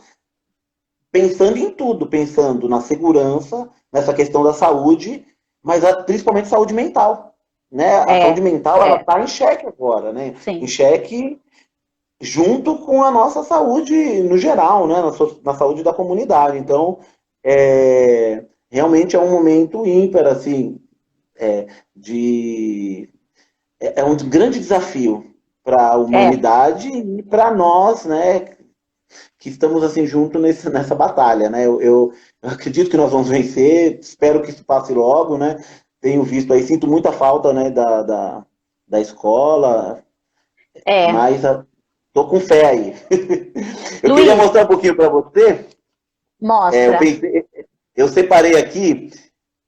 pensando em tudo, pensando na segurança, nessa questão da saúde, mas principalmente saúde mental. Né? A saúde mental ela está em xeque agora, né? Em xeque junto com a nossa saúde no geral, né? Na saúde da comunidade. Então, realmente é um momento ímpar, assim, é um grande desafio para a humanidade e para nós, né? Que estamos assim junto nessa batalha, né? Eu acredito que nós vamos vencer, espero que isso passe logo, né? Tenho visto aí, sinto muita falta, né, da escola, mas tô com fé aí. Eu Luiz, queria mostrar um pouquinho para você. Mostra. Eu separei aqui,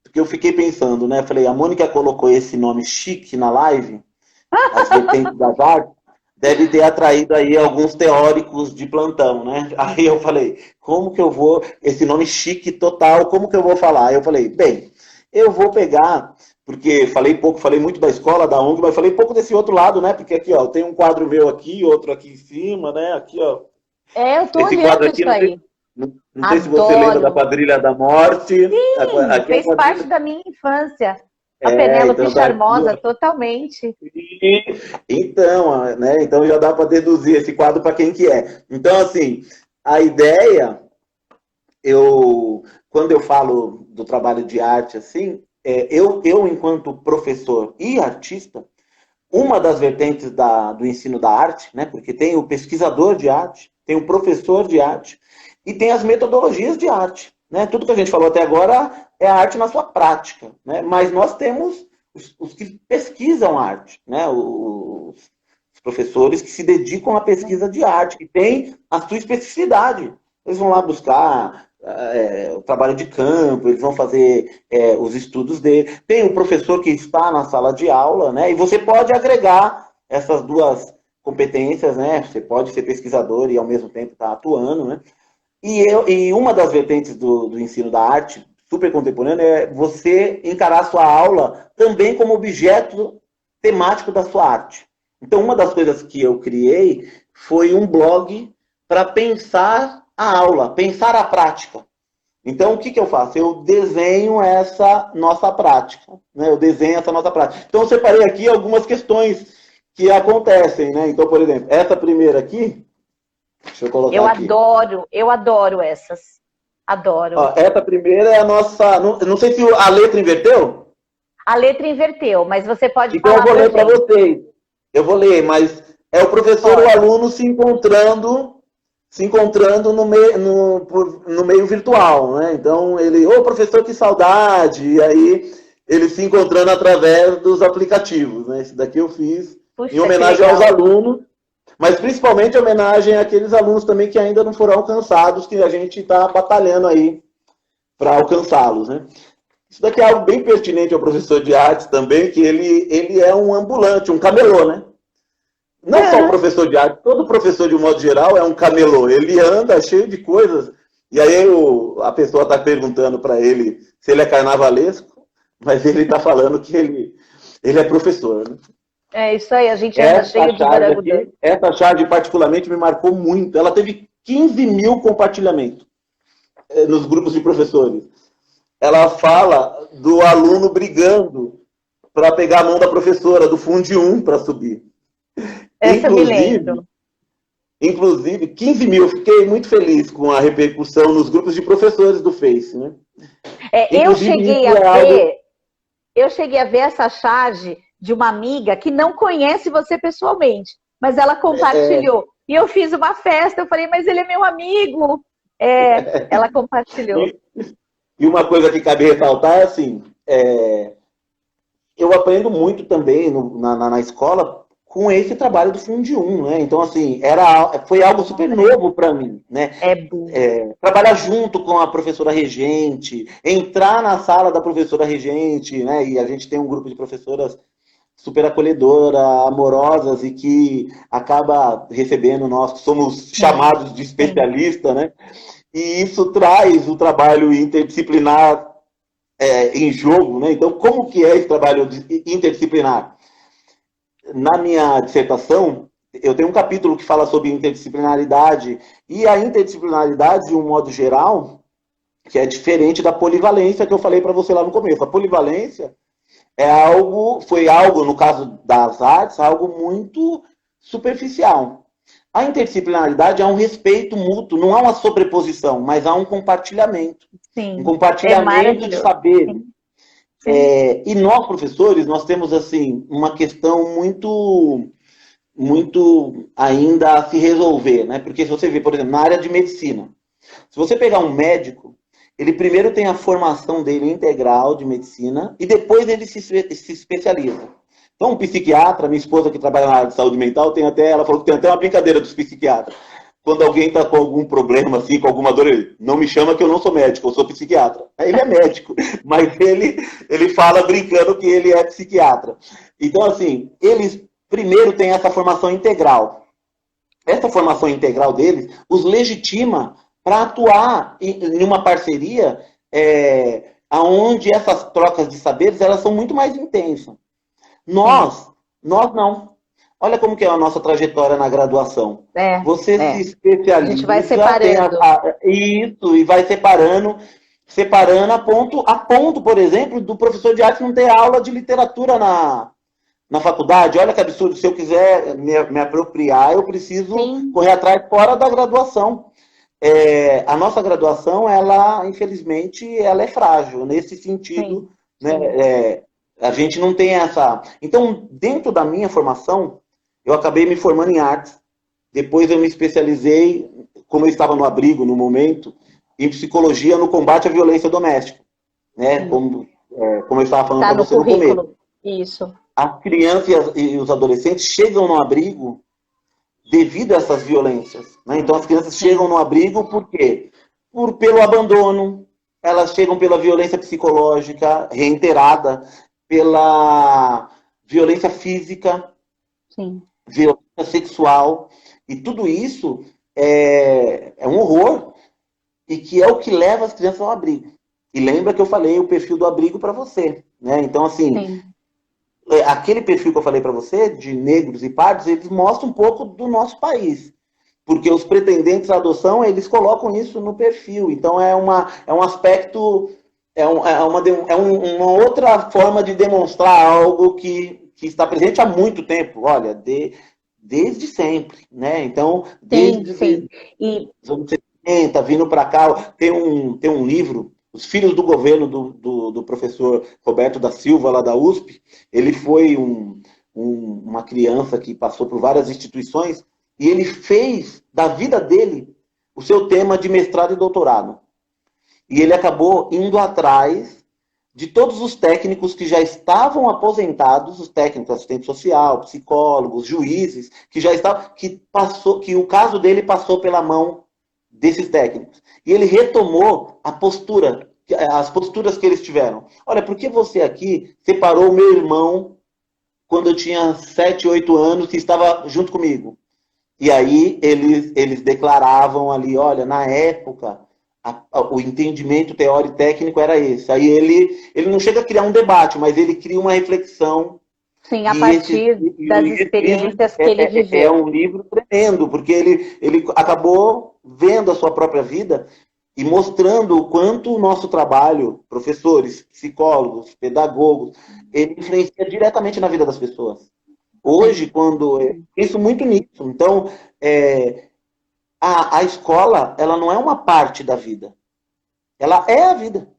porque eu fiquei pensando, né? Falei, a Mônica colocou esse nome chique na live, as vertentes das artes, deve ter atraído aí alguns teóricos de plantão, né? Aí eu falei, como que eu vou, esse nome chique total, como que eu vou falar? Aí eu falei, bem, eu vou pegar, porque falei muito da escola, da ONG, mas falei pouco desse outro lado, né? Porque aqui, ó, tem um quadro meu aqui, outro aqui em cima, né? Aqui, ó. Eu tô esse olhando isso aí. Não sei se você lembra da Quadrilha da Morte. Sim, fez parte da minha infância. A Penélope então, Charmosa, totalmente. Então, né? Então já dá para deduzir esse quadro para quem que é. Então, assim, a ideia, quando eu falo do trabalho de arte, assim, eu enquanto professor e artista, uma das vertentes do ensino da arte, né? Porque tem o pesquisador de arte, tem o professor de arte e tem as metodologias de arte, né? Tudo que a gente falou até agora é a arte na sua prática, né? Mas nós temos os que pesquisam arte, né? Os professores que se dedicam à pesquisa de arte, que tem a sua especificidade. Eles vão lá buscar o trabalho de campo, eles vão fazer os estudos dele. Tem o professor que está na sala de aula, né? E você pode agregar essas duas competências, né? Você pode ser pesquisador e ao mesmo tempo estar atuando, né? E uma das vertentes do ensino da arte super contemporânea é você encarar a sua aula também como objeto temático da sua arte. Então, uma das coisas que eu criei foi um blog para pensar a aula, pensar a prática. Então, o que eu faço? Eu desenho essa nossa prática, né? Eu desenho essa nossa prática. Então, eu separei aqui algumas questões que acontecem, né? Então, por exemplo, essa primeira aqui, deixa eu colocar aqui. Eu adoro essas. Adoro. Ó, essa primeira é a nossa... Não sei se a letra inverteu. A letra inverteu, mas você pode então falar. Então, eu vou ler para vocês. Eu vou ler, mas é o professor e o aluno se encontrando no meio virtual, né? Então, ô professor, que saudade! E aí, eles se encontrando através dos aplicativos, né? Esse daqui eu fiz em homenagem aos alunos, mas principalmente em homenagem àqueles alunos também que ainda não foram alcançados, que a gente está batalhando aí para alcançá-los, né? Isso daqui é algo bem pertinente ao professor de artes também, que ele é um ambulante, um camelô, né? Não só o professor de arte, todo professor de um modo geral é um camelô. Ele anda cheio de coisas. E aí a pessoa está perguntando para ele se ele é carnavalesco, mas ele está falando que ele é professor, né? É isso aí, a gente anda cheio de baragudão. Essa charge particularmente me marcou muito. Ela teve 15 mil compartilhamentos nos grupos de professores. Ela fala do aluno brigando para pegar a mão da professora, do Fundi 1 para subir. Essa eu me lembro. Inclusive, 15 mil. Fiquei muito feliz com a repercussão nos grupos de professores do Face, né? Eu cheguei a ver essa charge de uma amiga que não conhece você pessoalmente, mas ela compartilhou. E eu fiz uma festa, eu falei, mas ele é meu amigo. Ela compartilhou. E uma coisa que cabe ressaltar é assim, eu aprendo muito também na escola com esse trabalho do Fundi 1, né? Então, assim, foi algo super novo para mim, né? Trabalhar junto com a professora regente, entrar na sala da professora regente, né? E a gente tem um grupo de professoras super acolhedora, amorosas e que acaba recebendo nós, que somos chamados de especialista, né? E isso traz o trabalho interdisciplinar em jogo, né? Então, como que é esse trabalho interdisciplinar? Na minha dissertação, eu tenho um capítulo que fala sobre interdisciplinaridade, e a interdisciplinaridade, de um modo geral, que é diferente da polivalência que eu falei para você lá no começo. A polivalência foi algo, no caso das artes, algo muito superficial. A interdisciplinaridade é um respeito mútuo, não há uma sobreposição, mas há um compartilhamento. Sim, um compartilhamento de saberes. E nós, professores, nós temos assim uma questão muito ainda a se resolver, né? Porque se você vê, por exemplo, na área de medicina, se você pegar um médico, ele primeiro tem a formação dele integral de medicina e depois ele se especializa. Então, um psiquiatra, minha esposa que trabalha na área de saúde mental, ela falou que tem até uma brincadeira dos psiquiatras. Quando alguém está com algum problema, assim, com alguma dor, ele não me chama que eu não sou médico, eu sou psiquiatra. Ele é médico, mas ele fala brincando que ele é psiquiatra. Então, assim, eles primeiro têm essa formação integral. Essa formação integral deles os legitima para atuar em uma parceria onde essas trocas de saberes elas são muito mais intensas. Nós não. Olha como que é a nossa trajetória na graduação. Você se especializa. A gente vai separando. Isso, e vai separando. separando a ponto, por exemplo, do professor de arte não ter aula de literatura na faculdade. Olha que absurdo, se eu quiser me apropriar, eu preciso Sim, correr atrás fora da graduação. A nossa graduação, ela, infelizmente, ela é frágil, nesse sim, sentido, né? sim. A gente não tem essa... Então, dentro da minha formação, eu acabei me formando em artes, depois eu me especializei, como eu estava no abrigo no momento, em psicologia no combate à violência doméstica, né? Sim. Como eu estava falando Tá para no você no começo. currículo. Isso. As crianças e os adolescentes chegam no abrigo devido a essas violências, né? Então as crianças chegam Sim, no abrigo por quê? Pelo abandono, elas chegam pela violência psicológica reiterada, pela violência física, sim. violência sexual, e tudo isso é um horror, e que é o que leva as crianças ao abrigo. E lembra que eu falei o perfil do abrigo para você, né? Então, assim, Sim. aquele perfil que eu falei para você, de negros e pardos, eles mostram um pouco do nosso país. Porque os pretendentes à adoção, eles colocam isso no perfil. Então, é um aspecto, uma outra forma de demonstrar algo que está presente há muito tempo. Olha, desde sempre, né? Então, Sim, desde sim. E os anos 70, vindo para cá, tem um livro, Os Filhos do Governo, do professor Roberto da Silva, lá da USP. Ele foi uma criança que passou por várias instituições e ele fez da vida dele o seu tema de mestrado e doutorado. E ele acabou indo atrás de todos os técnicos que já estavam aposentados, os técnicos, assistente social, psicólogos, juízes, que já estavam, que o caso dele passou pela mão desses técnicos. E ele retomou as posturas que eles tiveram. Olha, por que você aqui separou o meu irmão quando eu tinha 7, 8 anos, que estava junto comigo? E aí eles declaravam ali, olha, na época, o entendimento teórico e técnico era esse. Aí ele não chega a criar um debate, mas ele cria uma reflexão. sim, a E partir das esse livro experiências que ele é viveu. um livro tremendo, porque ele acabou vendo a sua própria vida e mostrando o quanto o nosso trabalho, professores, psicólogos, pedagogos, ele influencia diretamente na vida das pessoas. Hoje, Sim. quando eu penso muito nisso, então é, a escola ela não é uma parte da vida, ela é a vida.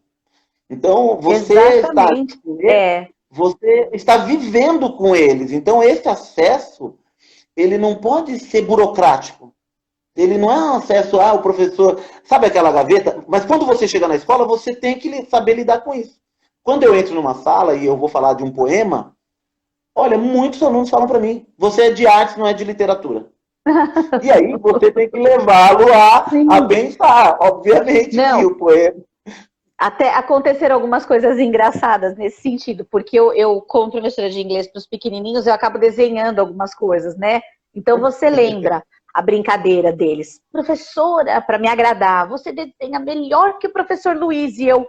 Então Exatamente. É. você está vivendo com eles. Então esse acesso ele não pode ser burocrático. Ele não é um acesso o professor, sabe aquela gaveta? Mas quando você chega na escola, você tem que saber lidar com isso. Quando eu entro numa sala e eu vou falar de um poema, olha, muitos alunos falam para mim: você é de artes, não é de literatura. E aí você tem que levá-lo a Sim. pensar. Obviamente que Não, o poema. até aconteceram algumas coisas engraçadas nesse sentido, porque como professora de inglês para os pequenininhos, eu acabo desenhando algumas coisas, né? Então você lembra a brincadeira deles. Professora, para me agradar, você desenha melhor que o professor Luiz. E eu,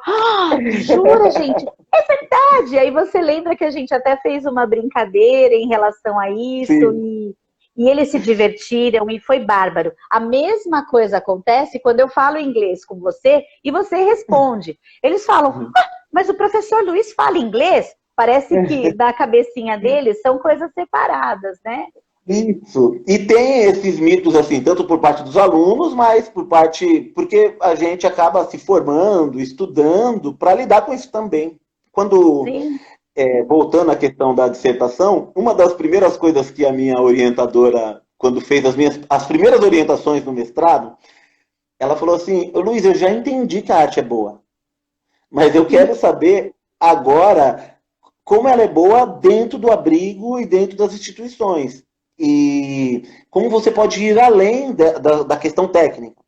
jura, gente? É verdade! Aí você lembra que a gente até fez uma brincadeira em relação a isso, Sim. e eles se divertiram e foi bárbaro. A mesma coisa acontece quando eu falo inglês com você e você responde. Eles falam, mas o professor Luiz fala inglês? Parece que da cabecinha deles são coisas separadas, né? Isso. E tem esses mitos, assim, tanto por parte dos alunos, mas por parte. Porque a gente acaba se formando, estudando, para lidar com isso também. Quando, Sim. voltando à questão da dissertação, uma das primeiras coisas que a minha orientadora, quando fez as primeiras orientações no mestrado, ela falou assim: Luiz, eu já entendi que a arte é boa, mas eu quero saber agora como ela é boa dentro do abrigo e dentro das instituições. E como você pode ir além da questão técnica.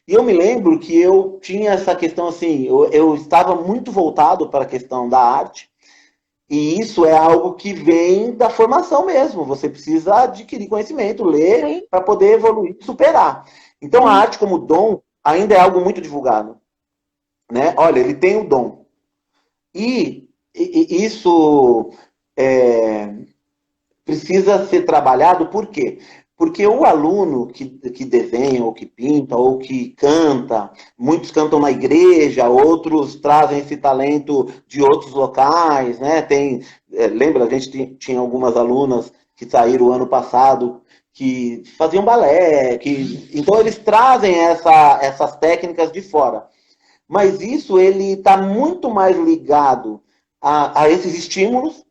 E eu me lembro que eu tinha essa questão assim, eu estava muito voltado para a questão da arte, e isso é algo que vem da formação mesmo. Você precisa adquirir conhecimento, ler, Sim, para poder evoluir e superar. Então a sim. arte como dom ainda é algo muito divulgado. Né? Olha, ele tem o dom. E isso é, precisa ser trabalhado, por quê? Porque o aluno que desenha, ou que pinta, ou que canta, muitos cantam na igreja, outros trazem esse talento de outros locais, né? Lembra, a gente tinha algumas alunas que saíram o ano passado, que faziam balé, então eles trazem essas técnicas de fora. Mas isso ele está muito mais ligado a esses estímulos,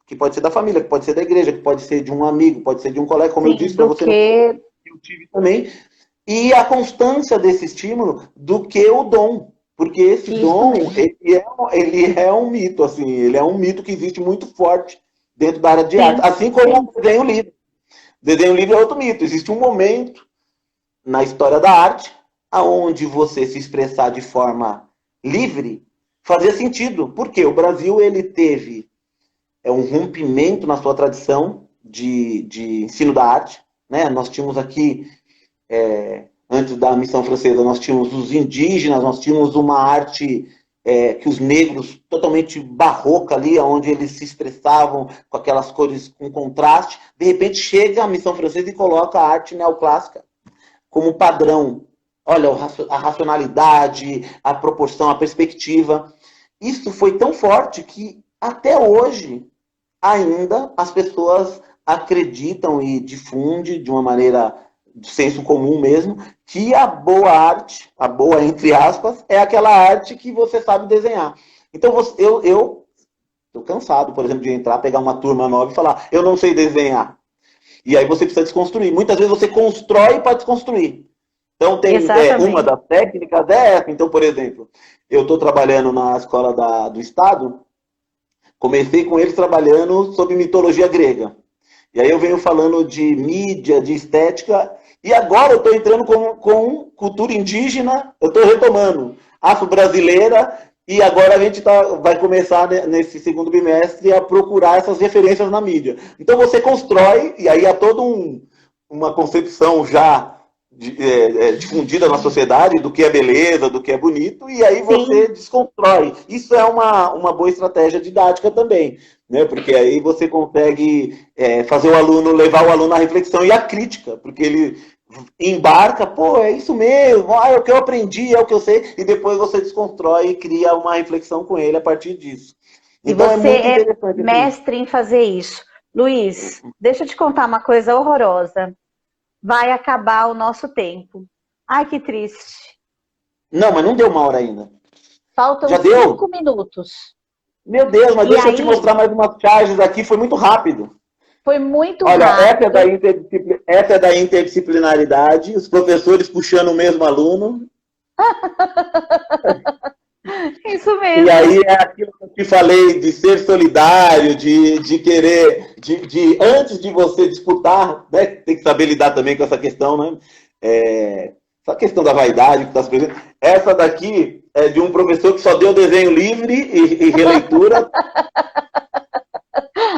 que pode ser da família, que pode ser da igreja, que pode ser de um amigo, pode ser de um colega, como eu disse para você, eu tive também, e a constância desse estímulo do que o dom. Porque esse dom, ele é um mito, assim, ele é um mito que existe muito forte dentro da área de arte, assim como o desenho livre. Desenho livre é outro mito. Existe um momento na história da arte aonde você se expressar de forma livre fazia sentido. Porque o Brasil ele teve um rompimento na sua tradição de ensino da arte. Né? Nós tínhamos aqui, antes da missão francesa, nós tínhamos os indígenas, nós tínhamos uma arte que os negros, totalmente barroca ali, onde eles se expressavam com aquelas cores com contraste. De repente chega a missão francesa e coloca a arte neoclássica como padrão. Olha, a racionalidade, a proporção, a perspectiva. Isso foi tão forte que até hoje ainda as pessoas acreditam e difundem de uma maneira de senso comum mesmo, que a boa arte, a boa entre aspas, é aquela arte que você sabe desenhar. Então eu estou cansado, por exemplo, de entrar, pegar uma turma nova e falar, eu não sei desenhar. E aí você precisa desconstruir. Muitas vezes você constrói para desconstruir. Então tem uma das técnicas é essa. Então, por exemplo, eu estou trabalhando na escola do Estado, comecei com eles trabalhando sobre mitologia grega. E aí eu venho falando de mídia, de estética, e agora eu estou entrando com cultura indígena, eu estou retomando afro-brasileira, e agora a gente vai começar nesse segundo bimestre a procurar essas referências na mídia. Então você constrói, e aí há toda uma concepção já difundida na sociedade do que é beleza, do que é bonito, e aí você desconstrói. Isso é uma boa estratégia didática também, né? Porque aí você consegue fazer o aluno, levar o aluno à reflexão e à crítica, porque ele embarca, pô, é isso mesmo, é o que eu aprendi, é o que eu sei, e depois você desconstrói e cria uma reflexão com ele a partir disso. Então e você é muito interessante mestre em fazer isso. Luiz, deixa eu te contar uma coisa horrorosa. Vai acabar o nosso tempo. Ai, que triste. Não, mas não deu 1 hora ainda. Faltam 5 minutos. Meu Deus, mas deixa eu te mostrar mais umas charges aqui, foi muito rápido. Foi muito rápido. Essa é da interdisciplinaridade, os professores puxando o mesmo aluno. Isso mesmo. E aí é aquilo que eu te falei de ser solidário, de querer, antes de você disputar, né, tem que saber lidar também com essa questão, né? Essa questão da vaidade que está se presente. Essa daqui é de um professor que só deu desenho livre e releitura.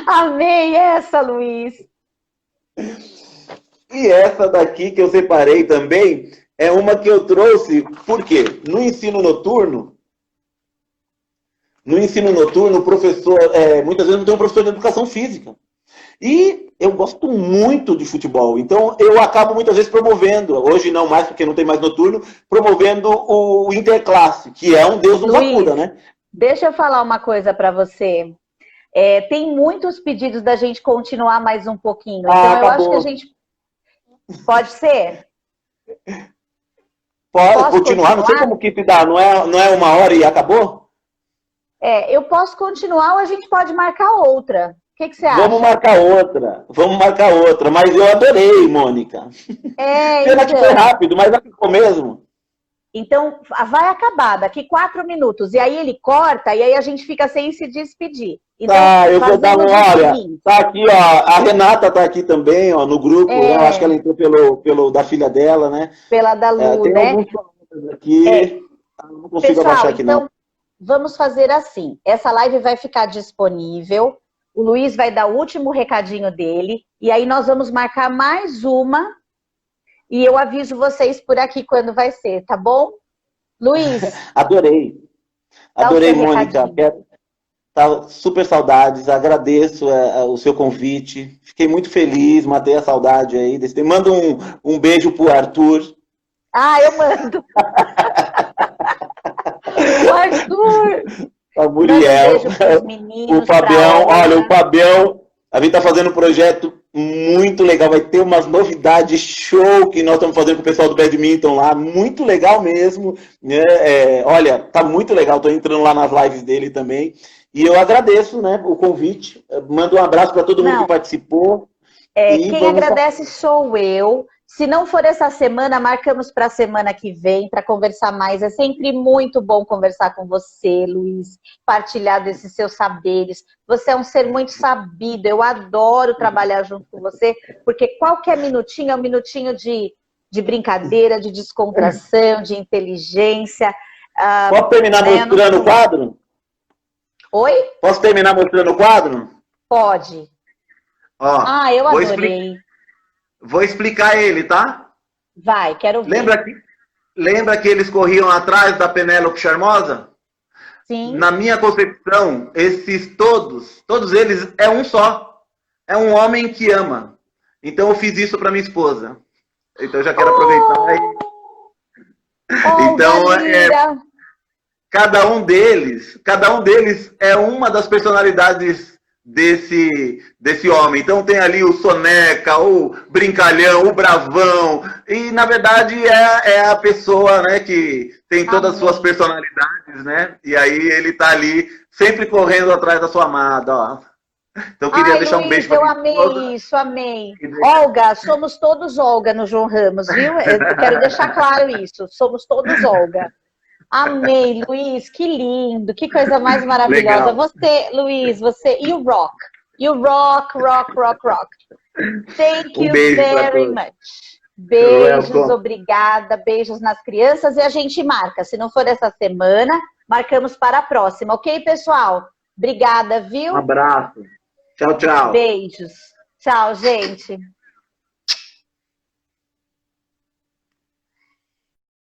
Amei essa, Luiz. E essa daqui que eu separei também é uma que eu trouxe, por quê? No ensino noturno, o professor, muitas vezes não tem um professor de educação física. E eu gosto muito de futebol, então eu acabo muitas vezes promovendo, hoje não mais porque não tem mais noturno, promovendo o interclasse, que é um Deus nos acuda, né? Deixa eu falar uma coisa para você. Tem muitos pedidos da gente continuar mais um pouquinho, então eu acho que a gente... Pode ser? Pode continuar, não sei como que se dá, não é 1 hora e acabou? Eu posso continuar ou a gente pode marcar outra. O que você acha? Vamos marcar outra, mas eu adorei, Mônica. Pena que foi rápido, mas ficou mesmo. Então, vai acabar daqui 4 minutos, e aí ele corta, e aí a gente fica sem se despedir. Então, eu vou dar uma olha. Tá aqui, ó, a Renata tá aqui também, ó, no grupo, né? Eu acho que ela entrou pelo da filha dela, né? Pela da Lu, tem né? Alguns aqui, não consigo abaixar aqui, então, não. Vamos fazer assim, essa live vai ficar disponível, o Luiz vai dar o último recadinho dele, e aí nós vamos marcar mais uma, e eu aviso vocês por aqui quando vai ser, tá bom? Luiz. Adorei, Mônica. Tá super saudades, agradeço o seu convite. Fiquei muito feliz, matei a saudade aí. Manda um beijo pro Arthur. Ah, eu mando. O Arthur. A Muriel. Um beijo pros meninos, o Fabião. Olha, o Fabião, a gente tá fazendo um projeto muito legal. Vai ter umas novidades show que nós estamos fazendo com o pessoal do badminton lá. Muito legal mesmo. Olha, tá muito legal. Tô entrando lá nas lives dele também. E eu agradeço, né, o convite. Mando um abraço para todo mundo que participou. Quem agradece sou eu. Se não for essa semana, marcamos para a semana que vem para conversar mais. É sempre muito bom conversar com você, Luiz, partilhar desses seus saberes. Você é um ser muito sabido. Eu adoro trabalhar junto com você, porque qualquer minutinho é um minutinho de brincadeira, de descontração, de inteligência. Posso terminar mostrando o quadro? Oi? Posso terminar mostrando o quadro? Pode. Ó, eu adorei. Vou explicar ele, tá? Vai, quero ver. Lembra que eles corriam atrás da Penélope Charmosa? Sim. Na minha concepção, esses todos eles é um só. É um homem que ama. Então eu fiz isso para minha esposa. Então eu já quero aproveitar aí. Então, cada um deles é uma das personalidades desse homem. Então tem ali o soneca, o brincalhão, o bravão, e na verdade é a pessoa, né, que tem todas as suas personalidades, né? E aí ele tá ali sempre correndo atrás da sua amada, ó. Então eu queria deixar um beijo pra eu amei isso, amei. Olga, somos todos Olga no João Ramos, viu? Eu quero deixar claro isso, somos todos Olga. Amei, Luiz, que lindo, que coisa mais maravilhosa. Legal. Você, Luiz, você e o rock. You rock, rock, rock, rock. Thank you very much. Beijos, obrigada, beijos nas crianças e a gente marca. Se não for essa semana, marcamos para a próxima, ok, pessoal? Obrigada, viu? Um abraço. Tchau, tchau. Beijos. Tchau, gente.